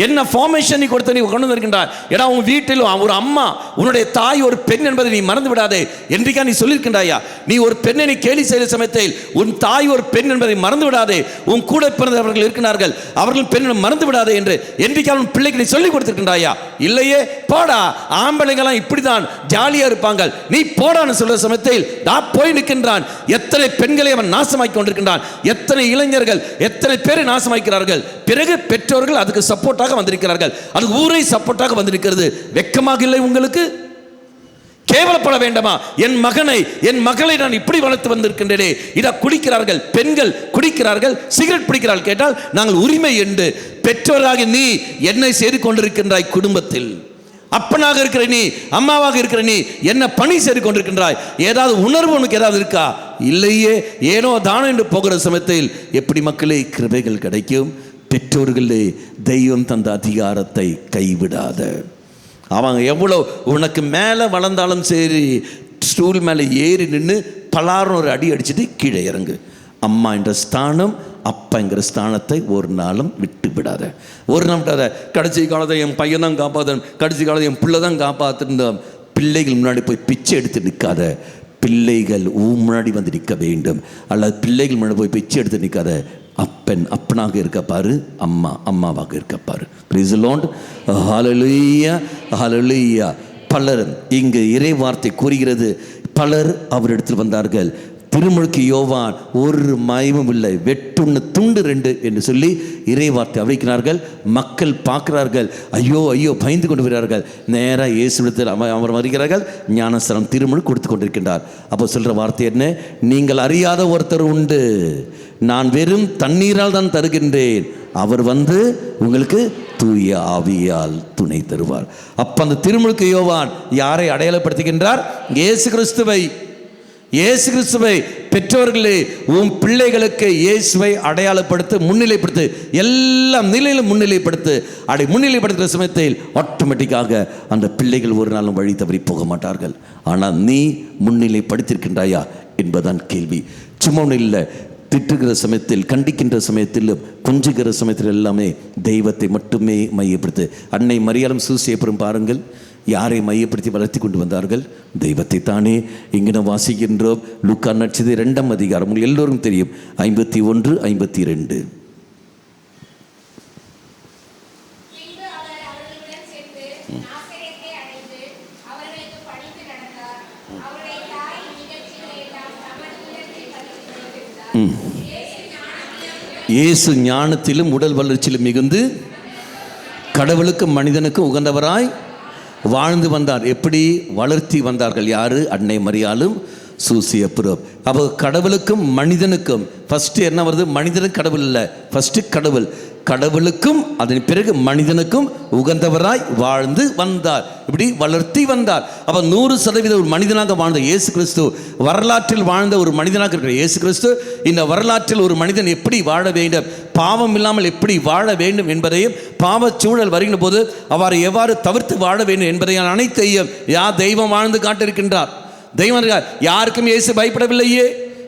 என்ன ஃபார்மேஷன் நீ கொடுத்த நீ கொண்டு வந்திருக்கின்றாய். ஏன்னா உன் வீட்டில் ஒரு அம்மா, உன்னுடைய தாய் ஒரு பெண் என்பதை நீ மறந்து விடாதே. என்றைக்கா நீ சொல்லியிருக்கின்றாயா? நீ ஒரு பெண்ணை நீ கேலி செய்த சமயத்தில் உன் தாய் ஒரு பெண் என்பதை மறந்து விடாதே. உன் கூட பிறந்தவர்கள் இருக்கிறார்கள், அவர்கள் பெண் மறந்து விடாதே என்று என்றைக்கா உன் பிள்ளைக்கு நீ சொல்லிக் கொடுத்திருக்கின்றாயா? இல்லையே. போடா, ஆம்பளைங்கெல்லாம் இப்படிதான் ஜாலியா இருப்பாங்க, நீ போடான்னு சொல்ற சமயத்தில் நான் போய் நிற்கின்றான். எத்தனை பெண்களை அவன் நாசமாக்கி கொண்டிருக்கின்றான், எத்தனை இளைஞர்கள் எத்தனை பேரை நாசமாக்கிறார்கள். பிறகு பெற்றோர்கள் அதுக்கு சப்போர்ட்டாக வந்திருக்கிறார்கள், அது ஊரை சப்போர்ட்டாக வந்திருக்கிறது. வெட்கமாக இல்லை உங்களுக்கு? கேவலப்பட வேண்டாமா? என் மகனை என் மகளை நான் இப்படி வளர்த்து வந்திருக்கின்றேனே. இதை குடிக்கிறார்கள், பெண்கள் குடிக்கிறார்கள், சிகரெட் பிடிக்கிறார்கள். கேட்டால் நாங்கள் உரிமை என்று பெற்றோராக நீ என்னை செய்து கொண்டிருக்கின்றாய். குடும்பத்தில் அப்பனாக இருக்கிற நீ, அம்மாவாக இருக்கிற நீ என்ன பணி செய்து கொண்டிருக்கின்றாய்? ஏதாவது உணர்வு உனக்கு ஏதாவது இருக்கா? இல்லையே. ஏனோ தானோ என்று போகிற சமயத்தில் எப்படி மக்களே கிருபைகள் கிடைக்கும்? பெற்றோர்களே, தெய்வம் தந்த அதிகாரத்தை கைவிடாத. அவங்க எவ்வளோ உனக்கு மேலே வளர்ந்தாலும் சரி, ஸ்டூல் மேலே ஏறி நின்று பலாரம் ஒரு அடி அடிச்சுட்டு கீழே இறங்கு. அம்மா என்ற ஸ்தானம், அப்பங்கிற ஸ்தானத்தை ஒரு நாளும் விட்டு விடாத. ஒரு நாள் விடாத. கடைசி காலத்தை என் பையன் தான் காப்பாற்றணும், கடைசி காலத்தை என் பிள்ளை தான் காப்பாற்றிருந்தோம். பிள்ளைகள் முன்னாடி போய் பிச்சை எடுத்து நிற்காத. பிள்ளைகள் முன்னாடி வந்து நிற்க வேண்டும். அல்லது பிள்ளைகள் முன்னாடி போய் பிச்சை எடுத்து நிற்காத. அப்பன் அப்பனாக இருக்க பாரு, அம்மா அம்மாவாக இருக்க பாரு. Praise the lord. Hallelujah, hallelujah. பலர் இங்கு இறை வார்த்தை கூறுகிறது, பலர் அவரிடத்தில் வந்தார்கள். திருமுழுக்கு யோவான் ஒரு மயமும் இல்லை, வெட்டுண்ணு துண்டு 2 என்று சொல்லி இறை வார்த்தை அறிவிக்கிறார்கள். மக்கள் பார்க்கிறார்கள், ஐயோ ஐயோ பயந்து கொண்டு வருகிறார்கள். நேராக இயேசுவிடத்தில் அவர் வருகிறார்கள். ஞானஸ்நானம் திருமுழுக்கு கொடுத்து கொண்டிருக்கின்றார். அப்போ சொல்கிற வார்த்தை என்ன? நீங்கள் அறியாத ஒருத்தர் உண்டு, நான் வெறும் தண்ணீரால் தான் தருகின்றேன், அவர் வந்து உங்களுக்கு தூய ஆவியால் துணை தருவார். அப்போ அந்த திருமுழுக்கு யோவான் யாரை அடையாளப்படுத்துகின்றார்? இயேசு கிறிஸ்துவை. இயேசு கிறிஸ்துவை. பெற்றோர்களே, உன் பிள்ளைகளுக்கு இயேசுவை அடையாளப்படுத்து, முன்னிலைப்படுத்து. எல்லா நிலையிலும் முன்னிலைப்படுத்து. அப்படி முன்னிலைப்படுத்துகிற சமயத்தில் ஆட்டோமேட்டிக்காக அந்த பிள்ளைகள் ஒரு நாளும் வழி தவறி போக மாட்டார்கள். ஆனால் நீ முன்னிலைப்படுத்தியிருக்கின்றாயா என்பதுதான் கேள்வி. சும்மா ஒன்றும் இல்லை. திட்டுகிற சமயத்தில், கண்டிக்கின்ற சமயத்தில், கொஞ்சுகிற சமயத்தில் எல்லாமே தெய்வத்தை மட்டுமே மையப்படுத்து. அன்னை மரியாளும் சூசியப்பரும் பாருங்கள், யாரை மையப்படுத்தி வளர்த்தி கொண்டு வந்தார்கள்? தெய்வத்தை தானே. இங்கு நாம் வாசிக்கின்றோம் லூக்கா நற்செய்தி 2ஆம் அதிகாரம், உங்களுக்கு எல்லோரும் தெரியும், 51, 52. இயேசு ஞானத்திலும் உடல் வளர்ச்சியிலும் மிகுந்து கடவுளுக்கும் மனிதனுக்கும் உகந்தவராய் வாழ்ந்து வந்தார். எப்படி வளர்த்தி வந்தார்கள்? யாரு? அன்னை மரியாளும் சூசியப்பரும். அப்போ கடவுளுக்கும் மனிதனுக்கும் ஃபஸ்ட்டு என்ன வருது? மனிதனுக்கு கடவுள் இல்லை, ஃபஸ்ட்டு கடவுள். கடவுளுக்கும் அதன் பிறகு மனிதனுக்கும் உகந்தவராய் வாழ்ந்து வந்தார். இப்படி வளர்த்தி வந்தார். அப்போ 100% ஒரு மனிதனாக வாழ்ந்த இயேசு கிறிஸ்து, வரலாற்றில் வாழ்ந்த ஒரு மனிதனாக இருக்கிற இயேசு கிறிஸ்து, இந்த வரலாற்றில் ஒரு மனிதன் எப்படி வாழ வேண்டும், பாவம் இல்லாமல் எப்படி வாழ வேண்டும் என்பதையும், பாவச்சூழல் வருகின்ற போது அவர் எவ்வாறு தவிர்த்து வாழ வேண்டும் என்பதையும் அனைத்தையும் தெய்வம் வாழ்ந்து காட்டிருக்கின்றார். தெய்வம் யாருக்கும் இயேசு பயப்படவில்லையே,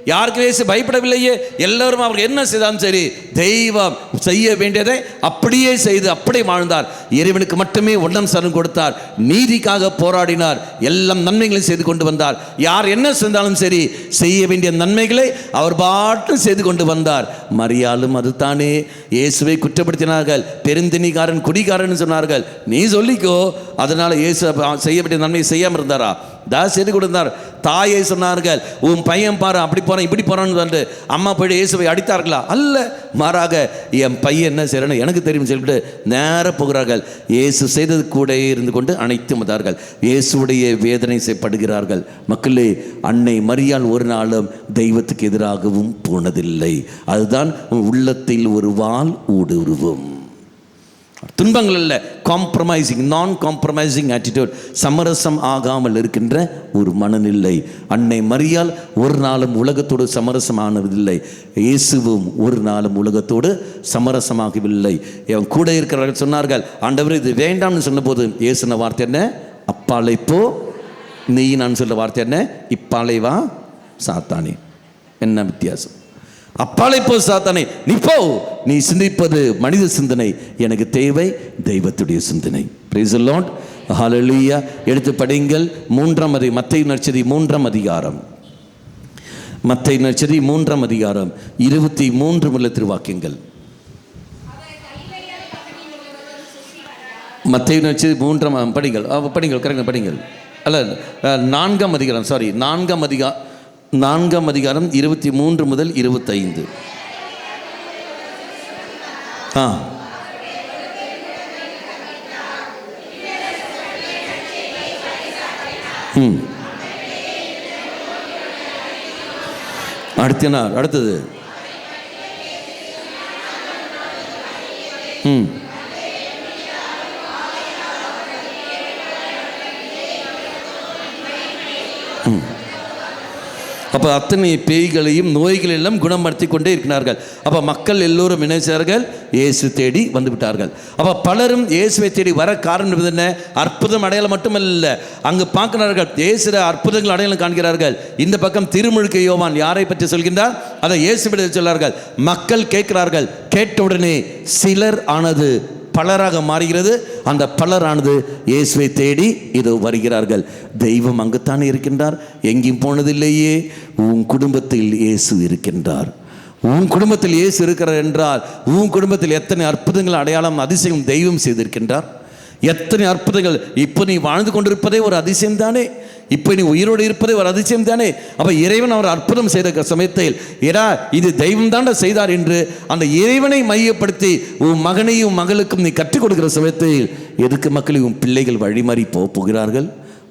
யாருக்கும் இயேசு பயப்படவில்லையே. எல்லாரும் அவர் என்ன செய்தாலும் சரி, தெய்வம் செய்ய வேண்டியதை அப்படியே செய்து அப்படியே வாழ்ந்தார். இறைவனுக்கு மட்டுமே ஒன்றாம் சரணம் கொடுத்தார், நீதிக்காக போராடினார், எல்லாம் நன்மைகளை செய்து கொண்டு வந்தார். யார் என்ன செஞ்சாலும் சரி, செய்ய வேண்டிய நன்மைகளை அவர் பாட்டு செய்து கொண்டு வந்தார். மரியாளும் அதுதானே. இயேசுவை குற்றப்படுத்தினார்கள், பெருந்தினிக்காரன் குடிகாரன் சொன்னார்கள். நீ சொல்லிக்கோ. அதனால இயேசு செய்ய வேண்டிய நன்மை செய்யாமல் இருந்தாரா? செய்து கொடுத்தார். தாயை சொன்னார்கள், உன் பையன் பாரு அப்படி போறான் இப்படி போறான்னு சொல்லிட்டு அம்மா போயிட்டு இயேசுவை அடித்தார்களா? அல்ல, மாறாக என் பையன் என்ன செய்யறன்னு எனக்கு தெரியும் சொல்லிட்டு நேர போகிறார்கள். இயேசு செய்தது கூட இருந்து கொண்டு அனைத்து வந்தார்கள். இயேசுடைய வேதனை செய்யப்படுகிறார்கள். மக்களே, அன்னை மரியாள் ஒரு நாளும் தெய்வத்துக்கு எதிராகவும் போனதில்லை. அதுதான் உள்ளத்தில் ஒரு வாள் ஊடுருவும். துன்பங்கள் அல்ல, காம்ப்ரமைசிங், நான் காம்ப்ரமைசிங் ஆட்டிடியூட், சமரசம் ஆகாமல் இருக்கின்ற ஒரு மனநிலை. அன்னை மரியாள் ஒரு நாளும் உலகத்தோடு சமரசமானதில்லை. இயேசுவும் ஒரு நாளும் உலகத்தோடு சமரசமாகவில்லை. என் கூட இருக்கிறவர்கள் சொன்னார்கள், ஆண்டவர் இது வேண்டாம்னு சொன்னபோது இயேசுன வார்த்தை என்ன? அப்பாலை போ. நீ நான் சொல்ல வார்த்தை என்ன? இப்பாலை வா சாத்தானே. என்ன வித்தியாசம்? அப்பாலை போ சாத்தானே, நீ போ, நீ சிந்திப்பது மனித சிந்தனை, எனக்கு தேவை தெய்வத்துடைய சிந்தனை. பிரைஸ் தி லார்ட், ஹல்லேலூயா. எடுத்து படிங்கள் மத்தேயு நற்செய்தி 3ஆம் அதிகாரம், மத்தேயு நற்செய்தி 3ஆம் அதிகாரம் 23 உள்ள திருவாக்கியங்கள். மத்தேயு நற்செய்தி 3ஆம் படிங்கள் கரெக்டாக படிங்கள். அல்ல 4ஆம் அதிகாரம், 4ஆம் அதிகாரம் 23 முதல் 25. அடுத்தது அப்போ அத்தனை பேய்களையும் நோய்களெல்லாம் குணப்படுத்தி கொண்டே இருக்கிறார்கள். அப்போ மக்கள் எல்லோரும் நினைச்சார்கள், இயேசு தேடி வந்து விட்டார்கள். அப்போ பலரும் இயேசுவை தேடி வர காரணம் என்ன? அற்புதம் அடையாளம் மட்டுமல்ல, அங்கு பார்க்கிறார்கள், இயேசு அற்புதங்கள் அடையாளம் காண்கிறார்கள். இந்த பக்கம் திருமுழுக்கு யோவான் யாரை பற்றி சொல்கின்றார்? அதை இயேசுவிடம் சொன்னார்கள். மக்கள் கேட்கிறார்கள். கேட்டவுடனே சிலர் ஆனது பலராக மாறுகிறது. அந்த பலரானது இயேசுவை தேடி இதோ வருகிறார்கள். தெய்வம் அங்குத்தானே இருக்கின்றார், எங்கேயும் போனதில்லையே. உன் குடும்பத்தில் இயேசு இருக்கின்றார். உன் குடும்பத்தில் இயேசு இருக்கிறார் என்றால் உன் குடும்பத்தில் எத்தனை அற்புதங்கள் அடையாளம் அதிசயம் தெய்வம் செய்திருக்கின்றார். எத்தனை அற்புதங்கள். இப்போ நீ வாழ்ந்து கொண்டிருப்பதே ஒரு அதிசயம் தானே. இப்போ நீ உயிரோடு இருப்பதே ஒரு அதிசயம் தானே. அப்போ இறைவன் அவர் அற்புதம் செய்த சமயத்தில் இது தெய்வம் தாண்ட செய்தார் என்று அந்த இறைவனை மையப்படுத்தி உன் மகனையும் மகளுக்கும் நீ கற்றுக் கொடுக்கிற சமயத்தில் எதுக்கு மக்கள் உன் பிள்ளைகள் வழிமாறி போகிறார்கள்?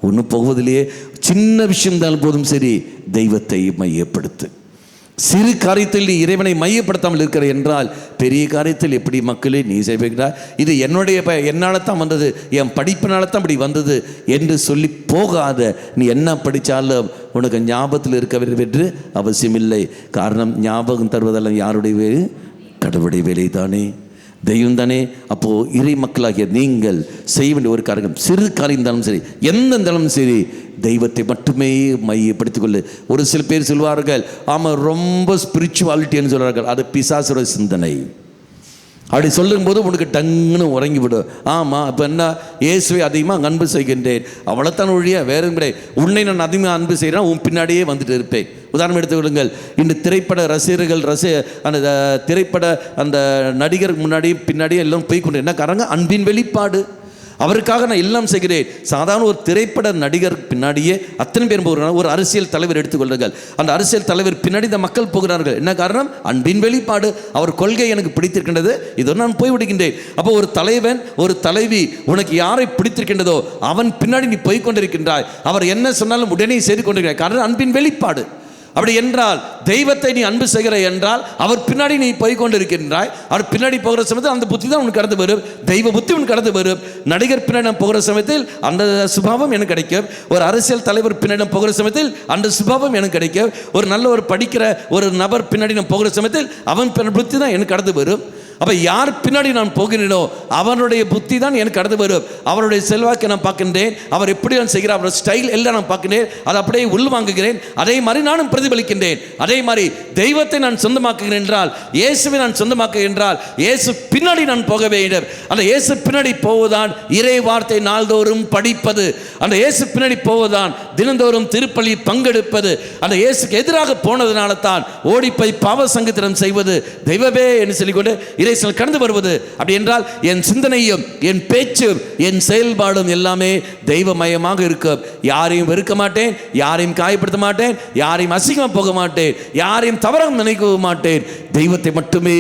ஒன்றும் போவதிலேயே. சின்ன விஷயம் தான் போதும், சரி, தெய்வத்தை மையப்படுத்து. சிறு காரியத்தில் நீ இறைவனை மையப்படுத்தாமல் இருக்கிற என்றால் பெரிய காரியத்தில் எப்படி மக்களே நீ செய்கிறாய்? இது என்னால் தான் வந்தது, என் படிப்பினால தான் இப்படி வந்தது என்று சொல்லி போகாத. நீ என்ன படித்தாலும் உனக்கு ஞாபகத்தில் இருக்க வேண்டும் என்று அவசியமில்லை. காரணம், ஞாபகம் தருவதெல்லாம் யாருடைய வேலை? கடவுளுடைய வேலை தானே, தெய்வம் தானே. அப்போது இறை மக்களாகிய நீங்கள் செய்ய வேண்டிய ஒரு காரியம், சிறு காரியம் இருந்தாலும் சரி, எந்த இருந்தாலும் சரி, தெய்வத்தை மட்டுமே மையப்படுத்திக் கொள்ளு. ஒரு சில பேர் சொல்வார்கள், ஆமாம் ரொம்ப ஸ்பிரிச்சுவாலிட்டின்னு சொல்கிறார்கள். அது பிசாசுர சிந்தனை. அப்படி சொல்லும்போது உனக்கு டங்குன்னு உறங்கிவிடும். ஆமாம், இப்போ என்ன, இயேசுவை அதிகமாக அன்பு செய்கின்றேன், அவ்வளோத்தான் ஒழிய வேறு கிடையாது. உன்னை நான் அதிகமாக அன்பு செய்கிறேன், உன் பின்னாடியே வந்துட்டு இருப்பேன். உதாரணம் எடுத்து விடுங்கள். இந்த திரைப்பட ரசிகர்கள் அந்த திரைப்பட அந்த நடிகருக்கு முன்னாடியும் பின்னாடியும் எல்லாம் போய்கொண்டு என்ன காரணங்க? அன்பின் வெளிப்பாடு. அவருக்காக நான் எல்லாம் செய்கிறேன். சாதாரண ஒரு திரைப்பட நடிகர் பின்னாடியே அத்தனை பேர் போகிறாங்க. ஒரு அரசியல் தலைவர் எடுத்துக்கொள்ளுங்கள். அந்த அரசியல் தலைவர் பின்னாடி இந்த மக்கள் போகிறார்கள். என்ன காரணம்? அன்பின் வெளிப்பாடு. அவர் கொள்கை எனக்கு பிடித்திருக்கின்றது, இதோ நான் போய்விடுகின்றேன். அப்போ ஒரு தலைவன், ஒரு தலைவி, உனக்கு யாரை பிடித்திருக்கின்றதோ அவன் பின்னாடி நீ போய்கொண்டிருக்கின்றாய். அவர் என்ன சொன்னாலும் உடனே செய்து கொண்டிருக்கிறாய். காரணம் அன்பின் வெளிப்பாடு. அப்படி என்றால் தெய்வத்தை நீ அன்பு செய்கிற என்றால் அவர் பின்னாடி நீ போய்கொண்டிருக்கின்றாய். அவர் பின்னாடி போகிற சமயத்தில் அந்த புத்தி தான் உனக்கு கடந்து வரும், தெய்வ புத்தி உனக்கு கடந்து வரும். நடிகர் பின்னாடி போகிற சமயத்தில் அந்த சுபாவம் எனக்கு கிடைக்கும். ஒரு அரசியல் தலைவர் பின்னாடி போகிற சமயத்தில் அந்த சுபாவம் எனக்கு கிடைக்கும். ஒரு நல்ல ஒரு படிக்கிற ஒரு நபர் பின்னாடி நான் போகிற சமயத்தில் அவன் புத்தி தான் எனக்கு கடந்து வரும். அப்போ யார் பின்னாடி நான் போகிறேனோ அவனுடைய புத்தி தான் எனக்கு கடந்து வரும். அவருடைய செல்வாக்கை நான் பார்க்கின்றேன், அவர் எப்படி நான் செய்கிறார், அவருடைய ஸ்டைல் எல்லாம் நான் பார்க்கின்றேன், அதை அப்படியே உள்வாங்குகிறேன். அதே மாதிரி நானும் பிரதிபலிக்கின்றேன். அதே மாதிரி தெய்வத்தை நான் சொந்தமாக்குகிறேன் என்றால், இயேசுவை நான் சொந்தமாக்குகிறேன் என்றால், இயேசு பின்னாடி நான் போக வேண்டும். அந்த இயேசு பின்னாடி போவதான் இறை வார்த்தை நாள்தோறும் படிப்பது. அந்த இயேசு பின்னாடி போவதான் தினந்தோறும் திருப்பலி பங்கெடுப்பது. அந்த இயேசுக்கு எதிராக போனதுனால தான் ஓடிப்போய் பாவ சங்கத்திரம் செய்வது, தெய்வமே என்று சொல்லிக்கொண்டு கடந்து வருவது. அப்படி என்றால் என் சிந்தனையும் என் பேச்சும் என் செயல்பாடும் எல்லாமே தெய்வமயமாக இருக்கும். யாரையும் வெறுக்க மாட்டேன், யாரையும் காயப்படுத்த மாட்டேன், யாரையும் அசிங்கமாக போக மாட்டேன், யாரையும் தவறாக நினைக்க மாட்டேன். தெய்வத்தை மட்டுமே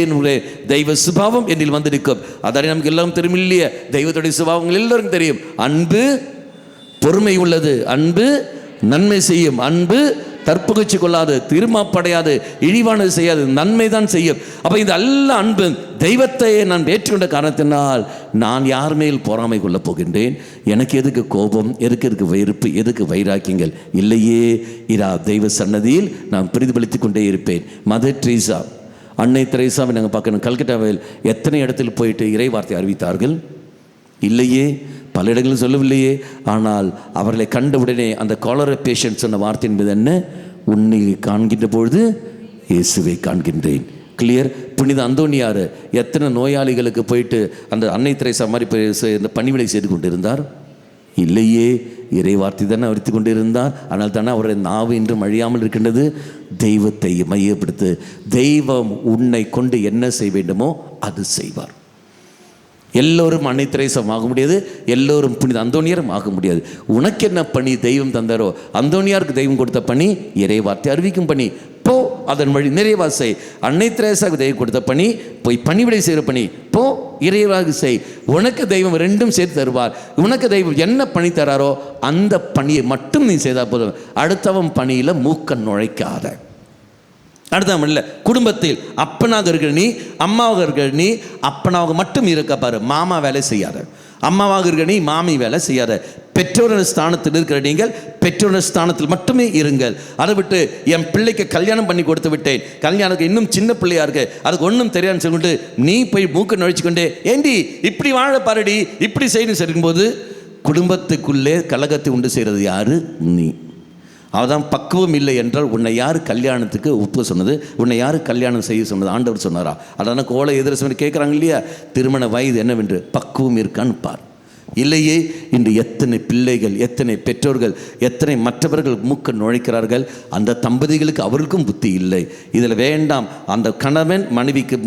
தெய்வ சுபாவம் என்னில் வந்திருக்கும். அதானே நமக்கு எல்லாம் தெரியும் இல்லையா? தெய்வத்துடைய சுபாவங்கள் எல்லோருக்கும் தெரியும். அன்பு பொறுமை உள்ளது, அன்பு நன்மை செய்யும், அன்பு தற்புகழ்ச்சி கொள்ளாது, திருமாப்படையாது, இழிவானது செய்யாது, நன்மை தான் செய்யும். அப்போ இந்த எல்லா அன்பு தெய்வத்தை நான் ஏற்றுக்கொண்ட காரணத்தினால் நான் யார் மேல் பொறாமை கொள்ளப் போகின்றேன்? எனக்கு எதுக்கு கோபம், எதுக்கு வெறுப்பு, எதுக்கு வைராக்கியங்கள்? இல்லையே. தெய்வ சன்னதியில் நான் பிரதிபலித்து கொண்டே இருப்பேன். மதர் தெரேசா, அன்னை தெரேசாவை நாங்கள் பார்க்கணும். கல்கட்டாவில் எத்தனை இடத்தில் போயிட்டு இறை வார்த்தை அறிவித்தார்கள்? இல்லையே, பல இடங்களில் சொல்லவில்லையே. ஆனால் அவர்களை கண்டவுடனே அந்த காலரா பேஷண்ட் சொன்ன வார்த்தை என்பது என்ன? உன்னை காண்கின்ற பொழுது இயேசுவை காண்கின்றேன். கிளியர். புனித அந்தோனியார் எத்தனை நோயாளிகளுக்கு போயிட்டு அந்த அன்னை திரேசா மாதிரி இந்த பணிவிடை செய்து கொண்டிருந்தார்? இல்லையே, இறை வார்த்தை தானே அறித்து கொண்டிருந்தார். ஆனால் தானே அவருடைய நாவு இன்றும் அழியாமல் இருக்கின்றது. தெய்வத்தை மையப்படுத்து. தெய்வம் உன்னை கொண்டு என்ன செய்ய வேண்டுமோ அது செய்வார். எல்லோரும் அன்னை திரேசாவும் ஆக முடியாது, எல்லோரும் புனித அந்தோனியாரும் ஆக முடியாது. உனக்கு என்ன பணி தெய்வம் தந்தாரோ, அந்தோனியாருக்கு தெய்வம் கொடுத்த பணி இறை வார்த்தை அறிவிக்கும் பணி. போ, அதன் வழி நிறைவாக செய். அன்னை திரேசாவுக்கு தெய்வம் கொடுத்த பணி போய் பணிவிடை செய்கிற பணி. போ, இறைவாக செய். உனக்கு தெய்வம் ரெண்டும் சேர்த்து தருவார். உனக்கு தெய்வம் என்ன பணி தராரோ அந்த பணியை மட்டும் நீ செய்தால் போதும். அடுத்தவன் பணியில் மூக்க நுழைக்காத. அடுத்த இல்லை, குடும்பத்தில் அப்பனாக இருக்கிற நீ, அம்மாவாக இருக்கிற நீ, அப்பனாக மட்டும் இருக்க பாரு. மாமா வேலை செய்யாத. அம்மாவாக இருக்கிற நீ மாமி வேலை செய்யாத. பெற்றோரின் ஸ்தானத்தில் இருக்கிற நீங்கள் பெற்றோரின் ஸ்தானத்தில் மட்டுமே இருங்கள். அதை விட்டு என் பிள்ளைக்கு கல்யாணம் பண்ணி கொடுத்து விட்டேன், கல்யாணத்துக்கு இன்னும் சின்ன பிள்ளையா இருக்கு, அதுக்கு ஒன்றும் தெரியாதுன்னு சொல்லிட்டு நீ போய் மூக்க நுழைச்சிக்கொண்டே ஏண்டி இப்படி வாழ பாருடி இப்படி செய்யணும் சொல்லும்போது குடும்பத்துக்குள்ளே கலகத்தை உண்டு செய்கிறது யாரு? நீ. அவதான் பக்குவம் இல்லை என்றால் உன்னை யார் கல்யாணத்துக்கு ஒப்பு சொன்னது? உன்னை யார் கல்யாணம் செய்ய சொன்னது? ஆண்டவர் சொன்னாரா? அதான கோலை எதிர கேட்குறாங்க இல்லையா, திருமண வயது என்னவென்று பக்குவம் இருக்கான்னு பார். இல்லையே, இன்று எத்தனை பிள்ளைகள், எத்தனை பெற்றோர்கள், எத்தனை மற்றவர்கள் மூக்க நுழைக்கிறார்கள். அந்த தம்பதிகளுக்கு அவர்களுக்கும் புத்தி இல்லை. இதில் வேண்டாம். அந்த கணவன் மனைவிக்கு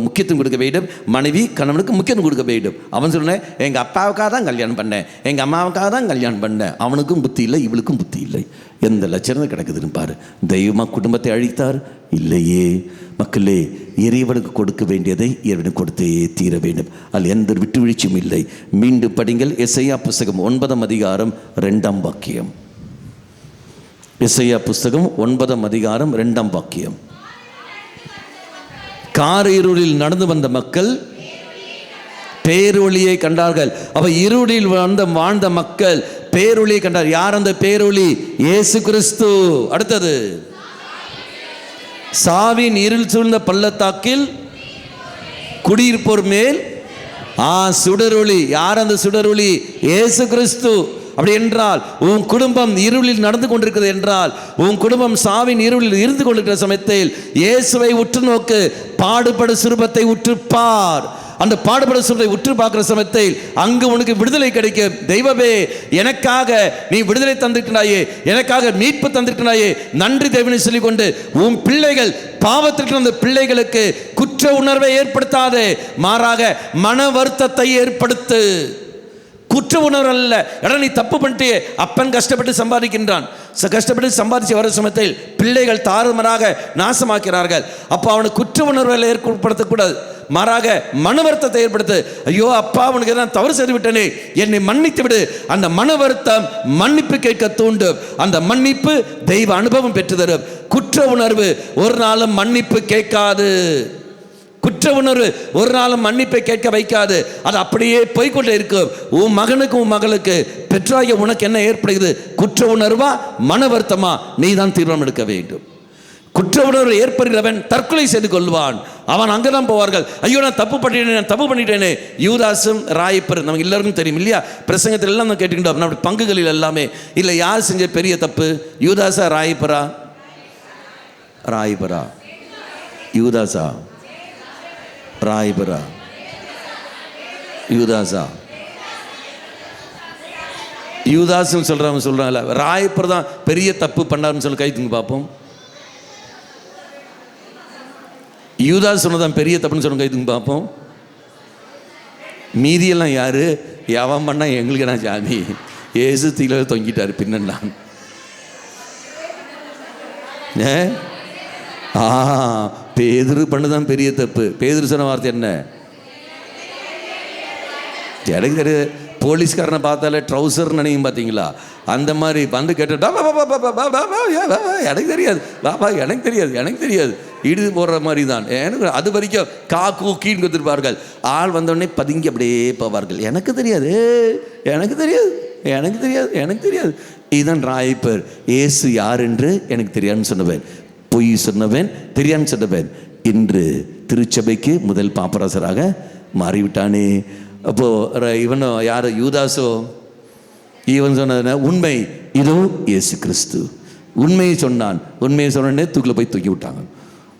முக்கியத்துவம் கொடுக்க வேண்டும், மனைவி கணவனுக்கு முக்கியத்துவம் கொடுக்க வேண்டும். அவன் சொன்னேன், எங்கள் அப்பாவுக்காக தான் கல்யாணம் பண்ணேன், எங்கள் அம்மாவுக்காக தான் கல்யாணம் பண்ணேன். அவனுக்கும் புத்தி இல்லை, இவளுக்கும் புத்தி இல்லை. எந்த லட்சணம் கிடக்குதுன்னு பாரு. தெய்வமாக குடும்பத்தை அழித்தார்? இல்லையே. மக்களே, இறைவனுக்கு கொடுக்க வேண்டியதை இறைவனுக்கு கொடுத்தே தீர வேண்டும். அதில் எந்த விட்டுவீழ்ச்சியும் இல்லை. மீண்டும் படிங்கள். எசையா புஸ்தகம் 9ஆம் அதிகாரம் 2ஆம் வாக்கியம். எசையா புஸ்தகம் 9ஆம் அதிகாரம் 2ஆம் வாக்கியம். காரிருளில் நடந்து வந்த மக்கள் பேரொளியை கண்டார்கள். அவ இருளில் வாழ்ந்த மக்கள் பேரொளியை கண்டார். யார் அந்த பேரொளி? இயேசு கிறிஸ்து. அடுத்தது, சாவின் இருள் சூழ்ந்த பள்ளத்தாக்கில் குடியிருப்போர் மேல் சுடரொளி. யார் அந்த சுடரொளி? இயேசு கிறிஸ்து. அப்படி என்றால் உன் குடும்பம் இருளில் நடந்து கொண்டிருக்கிறது என்றால், உன் குடும்பம் சாவின் இருளில் இருந்து கொண்டிருக்கிற சமயத்தில் இயேசுவை உற்று நோக்கு. பாடுபடு சுரூபத்தை உற்றுப்பார். அந்த பாடுபட சொல்லை உற்று பார்க்கிற சமயத்தில் அங்கு உனக்கு விடுதலை கிடைக்கும். தெய்வமே, எனக்காக நீ விடுதலை தந்திருக்கிறாயே, எனக்காக மீட்பு தந்திருக்கிறாயே, நன்றி தேவனை சொல்லிக்கொண்டு உன் பிள்ளைகள் பாவத்திற்கு அந்த பிள்ளைகளுக்கு குற்ற உணர்வை ஏற்படுத்தாதே, மாறாக மன வருத்தத்தை ஏற்படுத்து. குற்ற உணர்வு அல்ல. எடா நீ தப்பு பண்ணிட்டே, அப்பன் கஷ்டப்பட்டு சம்பாதிக்கின்றான், கஷ்டப்பட்டு சம்பாதிச்சு வர சமயத்தில் பிள்ளைகள் தாறுமாறாக நாசமாக்கிறார்கள். அப்போ அவனுக்கு குற்ற உணர்வுகளை ஏற்படுத்தக்கூடாது, மாறாக மன வருத்தத்தை ஏற்படுத்து. ஐயோ அப்பா, அவனுக்கு நான் தவறு செய்து விட்டனே, என்னை மன்னித்து விடு. அந்த மன வருத்தம் மன்னிப்பு கேட்க தூண்டும். அந்த மன்னிப்பு தெய்வ அனுபவம் பெற்று தரும். குற்ற உணர்வு ஒரு நாளும் மன்னிப்பு கேட்காது. குற்ற உணர்வு ஒரு நாளும் மன்னிப்பை கேட்க வைக்காது. அது அப்படியே போய்கொண்டே இருக்கும். உன் மகனுக்கு உன் மகளுக்கு பெற்றாகிய உனக்கு என்ன ஏற்படுகிறது? குற்ற உணர்வா மன வருத்தமா? நீ தான் தீர்மானம் எடுக்க வேண்டும். குற்ற உணர்வு ஏற்படுகிறவன் தற்கொலை செய்து கொள்வான். அவன் அங்கதான் போவார்கள். ஐயோ நான் தப்பு பண்ணிட்டேனே. யூதாசும் ராயப்பர் நமக்கு எல்லாருக்கும் தெரியும் இல்லையா? பிரசங்கத்தில் எல்லாம் நம்ம கேட்டுக்கிட்டோம். நம்ம பங்குகளில் எல்லாமே இல்லை. யார் செஞ்ச பெரிய தப்பு? யூதாசா ராயப்பரா? ராயப்பரா? யூதாசா? ராயபரா? யூதாசா? யூதாஸ் சொல்றாங்கல்ல, ராயப்பர் தான் பெரிய தப்பு பண்ணாருன்னு சொல்லி கைத்துங்க பார்ப்போம். யூதாஸ் சொன்னதான் பெரிய தப்புன்னு சொல்லுங்க, கைத்துங்க பார்ப்போம். மீதியெல்லாம் யாரு? எவன் பண்ணா எங்களுக்கு என்ன ஜாமி? ஏசு தீல தொங்கிட்டாரு பின்னா. பேதுரு பண்ணதான் பெரிய தப்பு. பேதுரு சொன்ன வார்த்தை என்ன? எனக்கு தெரியாது. போலீஸ்காரனை பார்த்தாலே ட்ரௌசர் நினைக்கும் பார்த்தீங்களா? அந்த மாதிரி வந்து கேட்டுட்டா எனக்கு தெரியாது, பாபா எனக்கு தெரியாது, எனக்கு தெரியாது, இடுது போடுற மாதிரி தான். எனக்கு அது வரைக்கும் கூக்கின்னு கொடுத்துருப்பார்கள். ஆள் வந்தோடனே பதுங்கி அப்படியே போவார்கள். எனக்கு தெரியாது, எனக்கு தெரியாது, எனக்கு தெரியாது, எனக்கு தெரியாது. இதுதான் ராயப்பர். இயேசு யார் என்று எனக்கு தெரியாதுன்னு சொன்னவன், பொய் சொன்னவன், தெரியான்னு சொன்னவன் இன்று திருச்சபைக்கு முதல் பாப்பரசராக மாறிவிட்டானே. அப்போ இவனோ யார்? யூதாசோ? இவன் சொன்ன உண்மை இதோ இயேசு கிறிஸ்து உண்மையை சொன்னான். உண்மையை சொன்னே தூக்கில் போய் தூக்கி விட்டாங்க.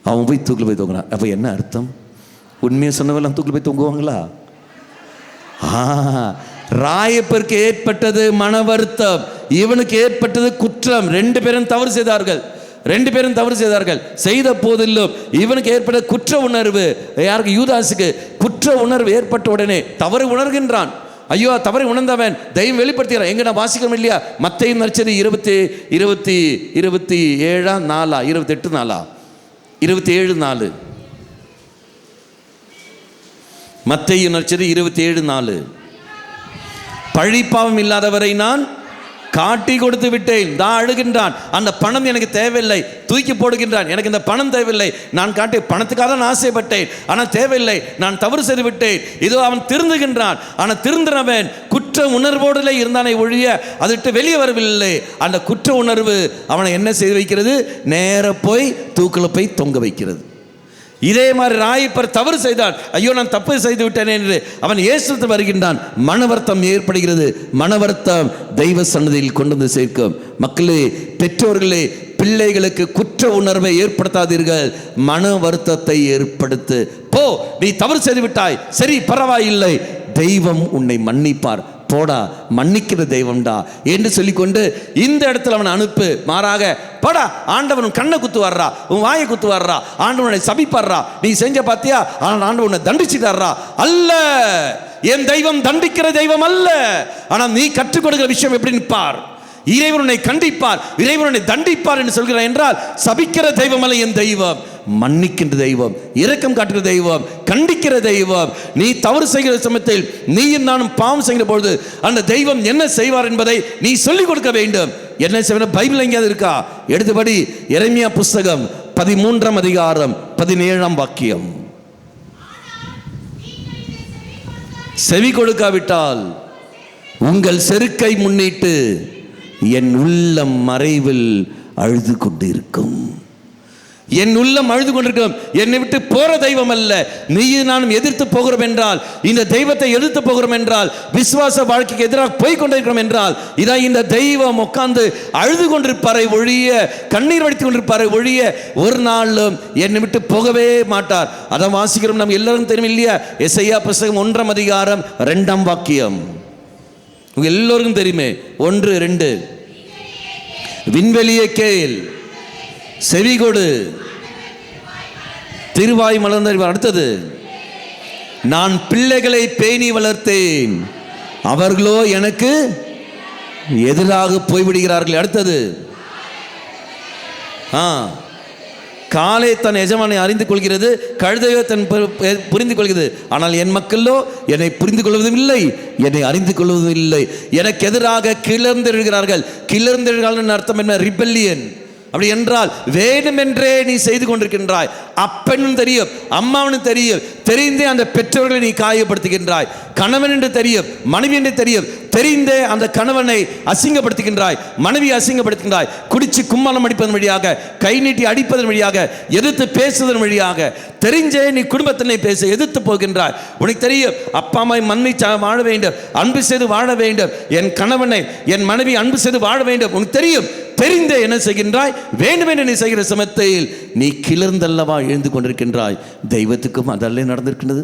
அவன் போய் தூக்கில் போய் தொங்குறான். அப்போ என்ன அர்த்தம்? உண்மையை சொன்னவெல்லாம் தூக்கில் போய் தொங்குவாங்களா? ராயப்பருக்கு ஏற்பட்டது மன வருத்தம், இவனுக்கு ஏற்பட்டது குற்றம். ரெண்டு பேரும் தவறு செய்தார்கள். செய்த போதிலும் இவனுக்கு ஏற்பட்ட குற்ற உணர்வு. யாருக்கு? யூதாசுக்கு குற்ற உணர்வு ஏற்பட்ட உடனே தவறு உணர்கின்றான். ஐயோ, தவறை உணர்ந்தவன் தெய்வம் வெளிப்படுத்துகிறான். எங்க நான் வாசிக்கிறோம் இல்லையா? மத்தேயு நற்செய்தி 27:4 மத்தேயு நற்செய்தி 27:4 பழிப்பாவம் இல்லாதவரை நான் காட்டி கொடுத்து விட்டேன். தான் அழுகின்றான். அந்த பணம் எனக்கு தேவையில்லை, தூக்கி போடுகின்றான். எனக்கு இந்த பணம் தேவையில்லை, நான் காட்டி பணத்துக்காக நான் ஆசைப்பட்டேன், ஆனால் தேவையில்லை, நான் தவறு செய்து விட்டேன். இதோ அவன் திருந்துகின்றான். ஆனால் திருந்தினவன் குற்ற உணர்வோடு இருந்தானே ஒழிய அதை விட்டு வெளியே வரவில்லை. அந்த குற்ற உணர்வு அவனை என்ன செய்து வைக்கிறது? நேர போய் தூக்கில் போய் தொங்க வைக்கிறது. இதே மாதிரி ராயப்பர் தவறு செய்தான். ஐயோ, நான் தப்பு செய்து விட்டேன் என்று அவன் இயேசுவிடம் வருகின்றான். மனவருத்தம் ஏற்படுகிறது. மனவருத்தம் தெய்வ சன்னதியில் கொண்டு வந்து சேர்க்கும். மக்களே, பெற்றோர்களே, பிள்ளைகளுக்கு குற்ற உணர்வை ஏற்படுத்தாதீர்கள், மன வருத்தத்தை ஏற்படுத்து. போ, நீ தவறு செய்து விட்டாய், சரி, பரவாயில்லை, தெய்வம் உன்னை மன்னிப்பார், போடா, மன்னிக்கிற தெய்வம்டா என்று சொல்லிக்கொண்டு இந்த இடத்துல அவனை அனுப்பு. மாறாக, போடா, ஆண்டவன் கண்ணை குத்துவார்றா, உன் வாயை குத்துவார்றா, ஆண்டவனை சபிப்பார்றா, நீ செஞ்ச பாத்தியா, ஆனால் ஆண்டவன் உன்னை தண்டிச்சிட்டாரா? அல்ல, என் தெய்வம் தண்டிக்கிற தெய்வம் அல்ல. ஆனால் நீ கற்றுக் கொடுக்கிற விஷயம் எப்படி நிற்பார்? இறைவனை கண்டிப்பார், இறைவனை தண்டிப்பார் என்று சொல்கிறார் என்றால் சபிக்கிற தெய்வம் அல்ல என் தெய்வம், மன்னிக்கின்ற தெய்வம், இரக்கம் காட்டுகிற தெய்வம், கண்டிக்கிற தெய்வம். நீ தவறு செய்கிற சமயத்தில் நீயும் நானும் பாவம் செய்கிற பொழுது அந்த தெய்வம் என்ன செய்வார் என்பதை நீ சொல்லிக் கொடுக்க வேண்டும். என்ன செய்வார்? பைபிள் எங்கேயாவது இருக்கா? எடுத்தபடி எரேமியா புஸ்தகம் 13:17 செவி கொடுக்காவிட்டால் உங்கள் செருக்கை முன்னிட்டு என் உள்ளம் மறைவில் அழுது கொண்டிருக்கும். என் உள்ளம் அழுது கொண்டிருக்கும். என்னை விட்டு போற தெய்வம் அல்ல. நீயும் நானும் எதிர்த்து போகிறோம் என்றால், இந்த தெய்வத்தை எதிர்த்து போகிறோம் என்றால், விசுவாச வாழ்க்கைக்கு எதிராக போய் கொண்டிருக்கிறோம் என்றால், இதான் இந்த தெய்வம் உட்கார்ந்து அழுது கொண்டிருப்பாரை ஒழிய, கண்ணீர் வடித்து கொண்டிருப்பாரை ஒழிய ஒரு நாளும் என்னை விட்டு போகவே மாட்டார். அதான் வாசிக்கிறோம், நம்ம எல்லாரும் தெரியும் இல்லையா? எசையா புஸ்தகம் 1:2 எல்லோருக்கும் தெரியுமே. 1:2 விண்வெளியை கேள், செவி கொடு, திருவாய் மலர்ந்த. அடுத்தது, நான் பிள்ளைகளை பேணி வளர்த்தேன், அவர்களோ எனக்கு எதிராக போய்விடுகிறார்கள். அடுத்தது, காலை தன் எஜமானை அறிந்து கொள்கிறது, கழுதையோ தன் புரிந்து கொள்கிறது. ஆனால் என் மக்களோ என்னை புரிந்து கொள்வதும் இல்லை, என்னை அறிந்து கொள்வதும் இல்லை. எனக்கு எதிராக கிளர்ந்தெழுகிறார்கள். கிளர்ந்தெழுகிறார்கள் அர்த்தம் என்ன? ரிபெல்லியன். அப்படி என்றால் வேண்டுமென்றே நீ செய்து கொண்டிருக்கின்றாய். அப்பனும் தெரியும், அம்மாவனும் தெரியும், தெரிந்தே அந்த பெற்றோர்களை நீ காயப்படுத்துகின்றாய். கணவன் என்று தெரியும், மனைவி என்று தெரியும், தெரிந்தே அந்த கணவனை அசிங்கப்படுத்துகின்றாய், மனைவி அசிங்கப்படுத்துகின்றாய். குடிச்சு கும்மாளம் அடிப்பதன் வழியாக, கை நீட்டி அடிப்பதன் வழியாக, எதிர்த்து பேசுவதன் வழியாக தெரிஞ்சே நீ குடும்பத்தினை பேச எதிர்த்து போகின்றாய். உனக்கு தெரியும், அப்பா அம்மா மன்னிச்சு வாழ வேண்டும், அன்பு செய்து வாழ வேண்டும், என் கணவனை என் மனைவி அன்பு செய்து வாழ வேண்டும். உனக்கு தெரியும், தெரிந்தே என்ன செய்கின்றாய்? வேண்டுமென்று நீ செய்கிற சமயத்தில் நீ கிளர்ந்தல்லவா எழுந்து கொண்டிருக்கின்றாய். தெய்வத்துக்கும் அதல்ல நடந்திருக்கின்றது,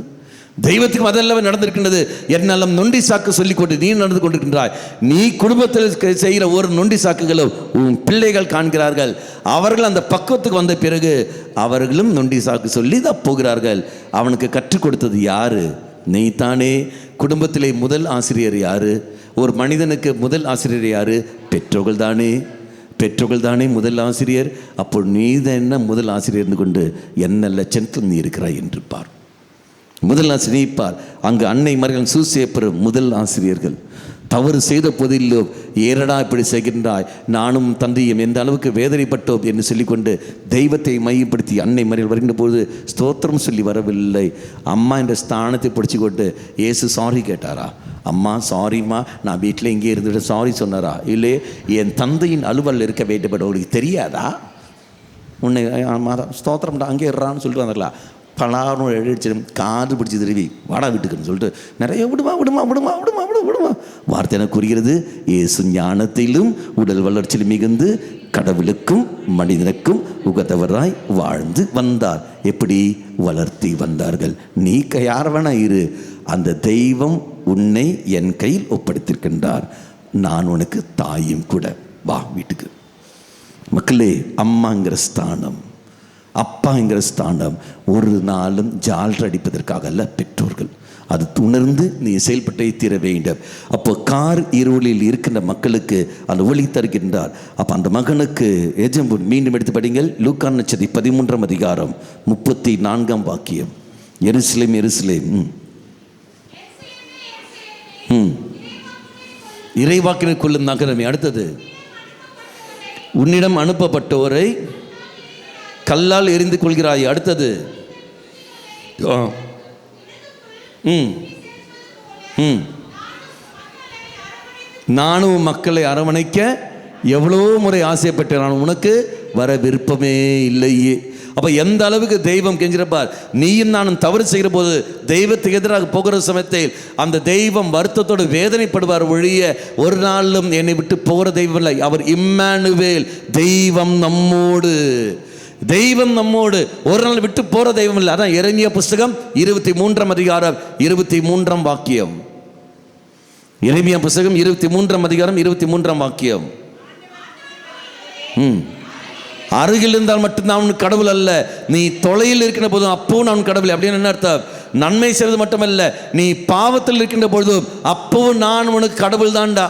தெய்வத்துக்கும் அதல்லவா நடந்திருக்கின்றது. என்னாலும் நொண்டி சாக்கு சொல்லிக்கொண்டு நீ நடந்து கொண்டிருக்கின்றாய். நீ குடும்பத்தில் செய்கிற ஒரு நொண்டி சாக்குகளும் உன் பிள்ளைகள் காண்கிறார்கள். அவர்கள் அந்த பக்குவத்துக்கு வந்த பிறகு அவர்களும் நொண்டி சாக்கு சொல்லி தான் போகிறார்கள். அவனுக்கு கற்றுக் கொடுத்தது யாரு? நீ தானே. குடும்பத்திலே முதல் ஆசிரியர் யாரு? ஒரு மனிதனுக்கு முதல் ஆசிரியர் யாரு? பெற்றோர்கள் தானே. பெற்றோர்கள் தானே முதல் ஆசிரியர். அப்போ நீ தான் என்ன முதல் ஆசிரியர் இருந்து கொண்டு என்ன லட்சத்தில் நீ இருக்கிறாய் என்று பார். முதல் ஆசிரியர் பார். அங்கு அன்னை மர்கள் சூசேப்பரும் முதல் ஆசிரியர்கள். தவறு செய்த போதிலும் ஏறடா இப்படி செய்கின்றாய், நானும் தந்தையும் எந்த அளவுக்கு வேதனைப்பட்டோம் என்று சொல்லிக்கொண்டு தெய்வத்தை மையப்படுத்தி அன்னை மரியாள் வருகின்ற போது ஸ்தோத்திரம் சொல்லி வரவில்லை. அம்மா என்ற ஸ்தானத்தை பிடிச்சி கொண்டு இயேசு சாரி கேட்டாரா? அம்மா சாரிம்மா, நான் வீட்டில் இங்கே இருந்துட்டு சாரி சொன்னாரா? இல்லை, என் தந்தையின் அலுவல் இருக்க வேண்டும், உங்களுக்கு தெரியாதா? உன்னை ஸ்தோத்திரம்டா அங்கே இருறான்னு சொல்லிட்டு வந்துடலாம். பலாரும் எழுதிச்சு காது பிடிச்சி திருவி வாடா வீட்டுக்குன்னு சொல்லிட்டு நிறைய விடுமா விடுமா விடுமா விடுமா விடுமா விடுமா வார்த்தை என கூறுகிறது. இயேசு ஞானத்திலும் உடல் வளர்ச்சியிலும் மிகுந்து கடவுளுக்கும் மனிதனுக்கும் உகந்தவராய் வாழ்ந்து வந்தார். எப்படி வளர்த்தி வந்தார்கள். நீ யார் வேணா இரு, அந்த தெய்வம் உன்னை என் கையில் ஒப்படைத்திருக்கின்றார். நான் உனக்கு தாயும் கூட. வா வீட்டுக்கு. மக்களே, அம்மாங்கிற ஸ்தானம், அப்பாங்கிற ஸ்தானம் ஒரு நாளும் ஜால்ற அடிப்பதற்காக அல்ல பெற்றோர்கள். அது உணர்ந்து நீ செயல்பட்டே தீர வேண்டும். அப்போ கார் இருளில் இருக்கின்ற மக்களுக்கு அந்த ஒளி தருகின்றார். அப்போ அந்த மகனுக்கு எஜம்பூர் மீண்டும் எடுத்து படிங்கள். லூக்கா நற்செய்தி 13ஆம் அதிகாரம் 34ஆம் வாக்கியம். எருசலேம் எருசலேம், இறைவாக்கினர் கொள்ளும் நகரமே. அடுத்தது, உன்னிடம் அனுப்பப்பட்டோரை கல்லால் எரிந்து கொள்கிறாய். அடுத்தது, நானும் மக்களை அரவணைக்க எவ்வளோ முறை ஆசைப்பட்டேன், நான் உனக்கு வர விருப்பமே இல்லையே. அப்போ எந்த அளவுக்கு தெய்வம் கெஞ்சிருப்பார். நீயும் நானும் தவறு செய்கிற போது தெய்வத்துக்கு எதிராக போகிற சமயத்தில் அந்த தெய்வம் வருத்தத்தோடு வேதனைப்படுவார் ஒழிய ஒரு நாளும் என்னை விட்டு போகிற தெய்வம் இல்லை. அவர் இம்மானுவேல், தெய்வம் நம்மோடு. தெய்வம் நம்மோடு, ஒரு நாள் விட்டு போற தெய்வம் இல்லை. அதான் எரேமியா புஸ்தகம் 23ஆம் அதிகாரம் 23ஆம் வாக்கியம். எரேமியா புஸ்தகம் 23ஆம் அதிகாரம் 23ஆம் வாக்கியம். அருகில் இருந்தால் மட்டும்தான் அவனுக்கு கடவுள் அல்ல, நீ தொலையில் இருக்கின்ற போதும் அப்பவும் நான் கடவுள். அப்படின்னு என்ன அர்த்தம்? நன்மை செய்வது மட்டுமல்ல, நீ பாவத்தில் இருக்கின்ற பொழுதும் அப்பவும் நான் உனக்கு கடவுள் தான்டா.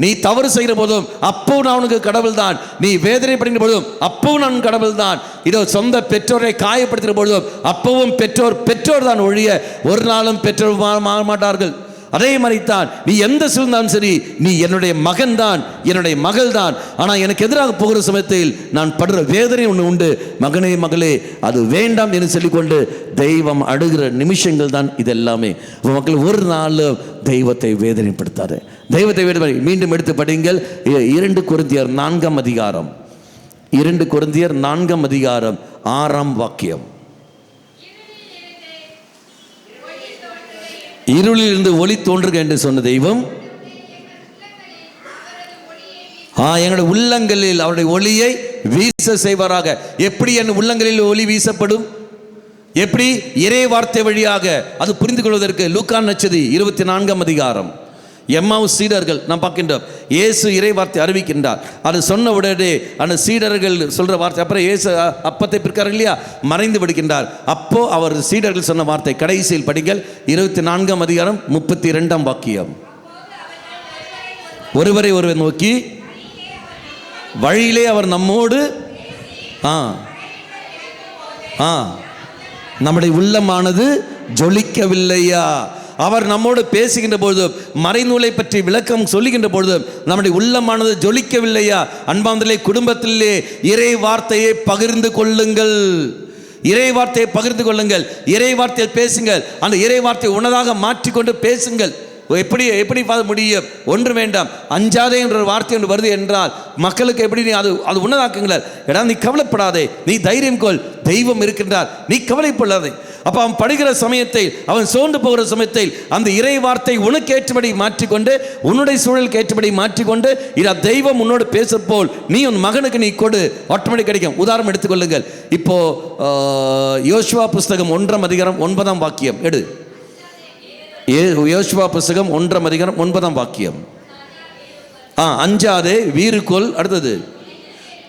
நீ தவறு செய்கிற போதும் அப்பவும் நான் உனக்கு கடவுள் தான். நீ வேதனைப்படுகிற போதும் அப்பவும் நான் கடவுள் தான். இதோ சொந்த பெற்றோரை காயப்படுத்துகிற பொழுதும் அப்பவும் பெற்றோர் தான் ஒழிய ஒரு நாளும் பெற்றோர் மாற மாட்டார்கள். அதே மாதிரி தான் நீ எந்த சூழ்ந்தாலும் சரி, நீ என்னுடைய மகன் தான், என்னுடைய மகள் தான். ஆனால் எனக்கு எதிராக போகிற சமயத்தில் நான் படுற வேதனை ஒன்று உண்டு. மகனே மகளே, அது வேண்டாம் என்று சொல்லிக்கொண்டு தெய்வம் அழுகிற நிமிஷங்கள் தான் இது எல்லாமே. மக்கள் ஒரு நாள் தெய்வத்தை வேதனைப்படுத்தாரு. தெய்வத்தை வேதனை மீண்டும் எடுத்து படிங்கள். 2 கொரிந்தியர் 4ஆம் அதிகாரம், 2 கொரிந்தியர் 4ஆம் அதிகாரம் 6ஆம் வாக்கியம். இருளில் இருந்து ஒளி தோன்றுக என்று சொன்ன தெய்வம் எங்களுடைய உள்ளங்களில் அவருடைய ஒளியை வீச செய்வாராக. எப்படி என் உள்ளங்களில் ஒளி வீசப்படும்? எப்படி? இறை வார்த்தை வழியாக. அது புரிந்து கொள்வதற்கு லூக்கா நற்செய்தி 24ஆம் அதிகாரம், எம்மாவுஸ் சீடர்கள் நாம் பார்க்கின்றோம். இயேசு இறை வார்த்தை அறிவிக்கின்றார். அது சொன்ன உடனே அந்த சீடர்கள் சொல்ற வார்த்தை, அப்புறம் இயேசு அப்பத்தை பிற்கார் இல்லையா, மறைந்து விடுகின்றார். அப்போ அவர் சீடர்கள் சொன்ன வார்த்தை கடைசியில் படிங்கள். 24ஆம் அதிகாரம் 32ஆம் வாக்கியம். ஒருவரை ஒருவர் நோக்கி வழியிலே அவர் நம்மோடு நம்முடைய உள்ளமானது ஜொலிக்கவில்லையா? அவர் நம்மோடு பேசுகின்ற பொழுதும் மறைநூலை பற்றி விளக்கம் சொல்லுகின்ற பொழுதும் நம்முடைய உள்ளமானது ஜொலிக்கவில்லையா? அன்பாந்தலே, குடும்பத்திலே இறை வார்த்தையை பகிர்ந்து கொள்ளுங்கள். இறை வார்த்தையை பகிர்ந்து கொள்ளுங்கள். இறை வார்த்தையை பேசுங்கள். அந்த இறை வார்த்தையை உணதாக மாற்றிக்கொண்டு பேசுங்கள். எப்படி முடியும்? ஒன்று வேண்டாம், அஞ்சாதே என்ற வார்த்தை ஒன்று வருது என்றால் மக்களுக்கு எப்படி நீ அது உன்னதாக்குங்கள். ஏன்னா நீ கவலைப்படாதே, நீ தைரியம் கொள், தெய்வம் இருக்கின்றார், நீ கவலைப்படாதே. அப்போ அவன் படுகிற சமயத்தை, அவன் சோர்ந்து போகிற சமயத்தில் அந்த இறை வார்த்தை உனக்கு ஏற்றபடி மாற்றிக்கொண்டு, உன்னுடைய சூழலுக்கு ஏற்றபடி மாற்றிக்கொண்டு, இதை தெய்வம் உன்னோடு பேச போல் நீ உன் மகனுக்கு நீ கொடு, ஆட்டோமேட்டிக் கிடைக்கும். உதாரணம் எடுத்துக்கொள்ளுங்கள். இப்போ யோசுவா புஸ்தகம் 1ஆம் அதிகாரம் 9ஆம் வாக்கியம் எடு. யோசுவா புஸ்தகம் 1ஆம் அதிகாரம் 9ஆம் வாக்கியம். அஞ்சாதே, வீறுகொள். அடுத்தது,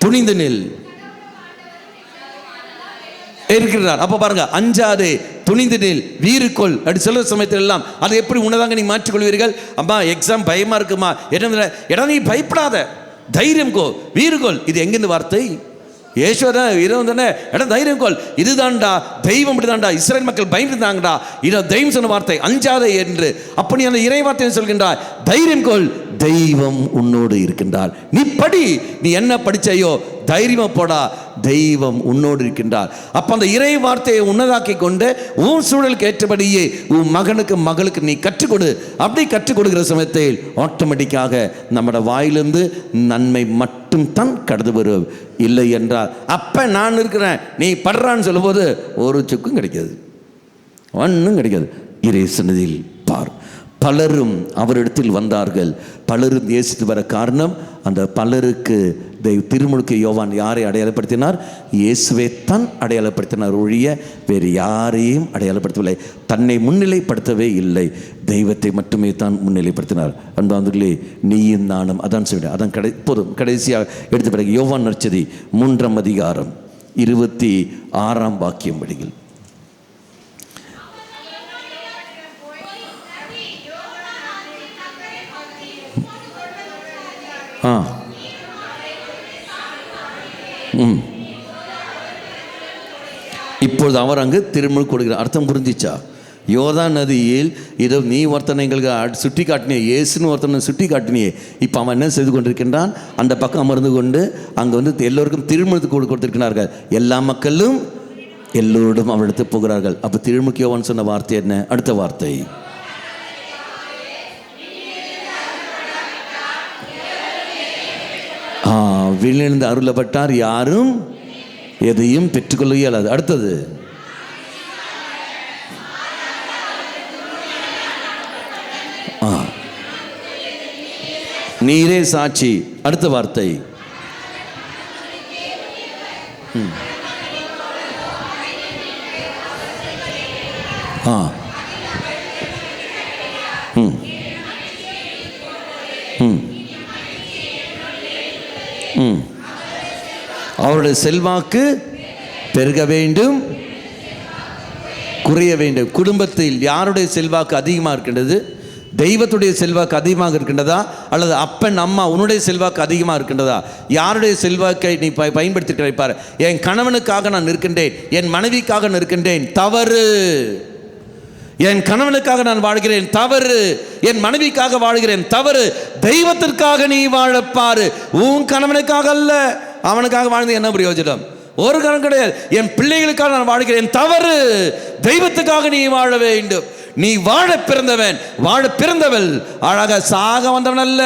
துணிந்து நில் இருக்கிறார். அப்ப பாருங்க, அஞ்சாதே, துணிந்து நில், வீறுகொள் அப்படி சொல்ற சமயத்தில் எல்லாம் அதை எப்படி உணதாங்க நீ மாற்றிக்கொள்வீர்கள்? அம்மா எக்ஸாம் பயமா இருக்குமா, என்ன இடம், நீ பயப்படாத, தைரியம் கோ, வீறுகொள். இது எங்கிருந்து வார்த்தை? ஏசுவதா தானே. இடம் தைரியம் கொள், இதுதான்டா தெய்வம், இப்படிதான்டா இஸ்ரேல் மக்கள் பயந்துட்டாங்கடா, இதை தெய்வம் சொன்ன வார்த்தை, அஞ்சாதே என்று. அப்படி அந்த இறை வார்த்தை சொல்கின்றார், தைரியம் கொள், தெய்வம் உன்னோடு இருக்கின்றார். நீ படி, நீ என்ன படிச்சையோ தைரியமா போடா, தெய்வம் உன்னோடு இருக்கின்றார். அப்ப அந்த இறை வார்த்தையை உன்னதாக்கி கொண்டு உன் சூழலுக்கு ஏற்றபடியே உன் மகனுக்கு மகளுக்கு நீ கற்றுக் கொடு. அப்படி கற்றுக் கொடுக்கிற சமயத்தில் ஆட்டோமேட்டிக்காக நம்மளோட வாயிலிருந்து நன்மை மட்டும் தான் கடந்து வரும். இல்லை என்றால் அப்ப நான் இருக்கிறேன் நீ படுறான்னு சொல்லும் போது ஒரு சுக்கும் கிடைக்காது, ஒன்றும் கிடைக்காது. இறை சன்னதியில் பார், பலரும் அவரிடத்தில் வந்தார்கள். பலரும் இயேசுக்கு வர காரணம், அந்த பலருக்கு திருமுழுக்கு யோவான் யாரை அடையாளப்படுத்தினார்? இயேசுவை தான் அடையாளப்படுத்தினார் ஒழிய வேறு யாரையும் அடையாளப்படுத்தவில்லை. தன்னை முன்னிலைப்படுத்தவே இல்லை, தெய்வத்தை மட்டுமே தான் முன்னிலைப்படுத்தினார். அன்பார்ந்தவர்களே, நீயும் நானும் அதான் சொல்கிறேன். அதான் போதும். கடைசியாக எடுத்த பிறகு யோவான் நற்செய்தி 3ஆம் அதிகாரம் 26ஆம் வாக்கியம் படிகள். இப்பொழுது அவர் அங்கு திருமுழுக்கு கொடுக்கிறார். அர்த்தம் புரிஞ்சிச்சா? யோர்தான் நதியில் இதோ நீ ஒருத்தனை எங்களுக்கு சுட்டி காட்டினியே, இயேசுன்னு ஒருத்தனை சுட்டி காட்டினியே. இப்போ அவன் என்ன செய்து கொண்டிருக்கின்றான்? அந்த பக்கம் அமர்ந்து கொண்டு அங்கே எல்லோருக்கும் திருமுழுக்கு கொடுத்திருக்கிறார்கள். எல்லா மக்களும் எல்லோரும் அவளிடத்து போகிறார்கள். அப்போ திருமுழுக்கு யோவான் சொன்ன வார்த்தை என்ன? அடுத்த வார்த்தை, விண்ணிலிருந்து அருளப்பட்டார், யாரும் எதையும் பெற்றுக்கொள்ள இயலாது. அடுத்தது, நீரே சாட்சி. அடுத்த வார்த்தை, அவருடைய செல்வாக்கு பெருக வேண்டும், குறைய வேண்டும். குடும்பத்தில் யாருடைய செல்வாக்கு அதிகமாக இருக்கின்றது? தெய்வத்துடைய செல்வாக்கு அதிகமாக இருக்கின்றதா, அல்லது அப்பன் அம்மா உன்னுடைய செல்வாக்கு அதிகமாக இருக்கின்றதா? யாருடைய செல்வாக்கை நீ பயன்படுத்தி கிடைப்பார்? என் கணவனுக்காக நான் இருக்கின்றேன், என் மனைவிக்காக நான் இருக்கின்றேன், தவறு. என் கணவனுக்காக நான் வாழ்கிறேன், தவறு. என் மனைவிக்காக வாழ்கிறேன், தவறு. தெய்வத்திற்காக நீ வாழப்பாரு, உன் கணவனுக்காக அல்ல. அவனுக்காக வாழ்ந்து என்ன பிரயோஜனம்? ஒரு காரணம் கிடையாது. என் பிள்ளைகளுக்காக நான் வாழ்கிறேன், தவறு. தெய்வத்துக்காக நீ வாழ வேண்டும். நீ வாழ பிறந்தவன், வாழ பிறந்தவள். அழகாக சாக வந்தவன் அல்ல,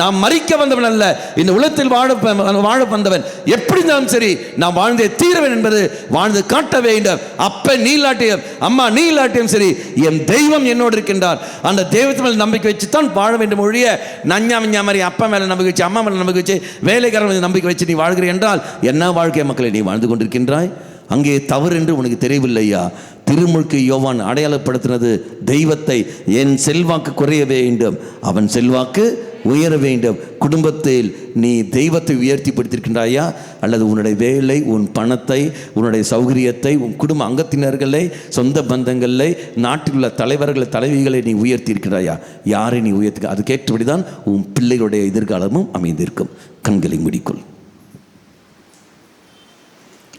நாம் மறிக்க வந்தவன் அல்ல. இந்த உலகத்தில் வாழ வந்தவன். எப்படி இருந்தாலும் சரி, நாம் வாழ்ந்தே தீரவன் என்பது வாழ்ந்து காட்ட வேண்டும். அப்ப நீ இல்லாட்டியும் அம்மா நீ இல்லாட்டியும் சரி, என் தெய்வம் என்னோடு இருக்கின்றார். அந்த தெய்வத்து மேல் நம்பிக்கை வச்சு தான் வாழ வேண்டும் ஒழிய நஞ்சா மஞ்சா மாதிரி அப்பா மேலே நம்பிக்கை வச்சு, அம்மா மேலே நம்பிக்கை வச்சு, வேலைக்காரன் நம்பிக்கை வச்சு நீ வாழ்கிறீ என்றால் என்ன வாழ்க்கை மக்களை நீ வாழ்ந்து கொண்டிருக்கின்றாய்? அங்கே தவறு என்று உனக்கு தெரியவில்லையா? திருமுழுக்கு யோவான் அடையாளப்படுத்தினது தெய்வத்தை. என் செல்வாக்கு குறைய வேண்டும், அவன் செல்வாக்கு உயர வேண்டும். குடும்பத்தில் நீ தெய்வத்தை உயர்த்தி படுத்திருக்கின்றாயா, அல்லது உன்னுடைய வேலை, உன் பணத்தை, உன்னுடைய சௌகரியத்தை, உன் குடும்ப அங்கத்தினர்களை, சொந்த பந்தங்களை, நாட்டில் உள்ள தலைவர்களை, தலைவிகளை நீ உயர்த்தி இருக்கிறாயா? யாரை நீ உயர்த்தி? அதுக்கேற்றபடி தான் உன் பிள்ளைகளுடைய எதிர்காலமும் அமைந்திருக்கும். கண்களை மூடிக்கொள்.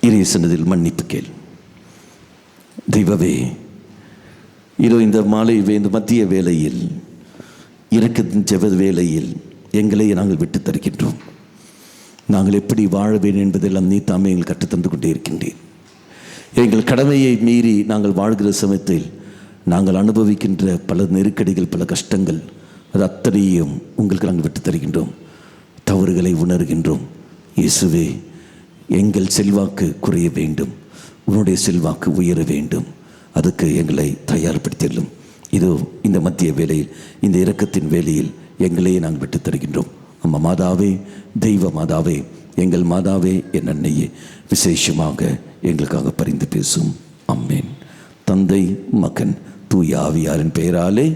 இறைசனதில் மன்னிப்பு கேள். தெய்வமே, இதோ இந்த மாலை, இந்த மத்திய வேளையில், இரக்கத்தின் ஜெப வேளையில் எங்களை நாங்கள் விட்டு தருகின்றோம். நாங்கள் எப்படி வாழ வேண்டும் என்பதெல்லாம் நீ தாமே எங்கள் கற்றுத்தந்து கொண்டே இருக்கின்றேன். எங்கள் கடமையை மீறி நாங்கள் வாழ்கிற சமயத்தில் நாங்கள் அனுபவிக்கின்ற பல நெருக்கடிகள், பல கஷ்டங்கள், அது அத்தனையும் உங்களுக்கு நாங்கள் விட்டு தருகின்றோம். தவறுகளை உணர்கின்றோம். இயேசுவே, எங்கள் செல்வாக்கு குறைய வேண்டும், உன்னுடைய செல்வாக்கு உயர வேண்டும். அதுக்கு எங்களை தயார்படுத்திடலும். இதோ இந்த மத்திய வேளையில், இந்த இரக்கத்தின் வேளையில் எங்களையே நாங்கள் விட்டு தருகின்றோம். அம்மா மாதாவே, தெய்வ மாதாவே, எங்கள் மாதாவே, என் அன்னையே, விசேஷமாக எங்களுக்காக பரிந்து பேசும். அம்மேன். தந்தை, மகன், தூய ஆவியாரின் பெயராலே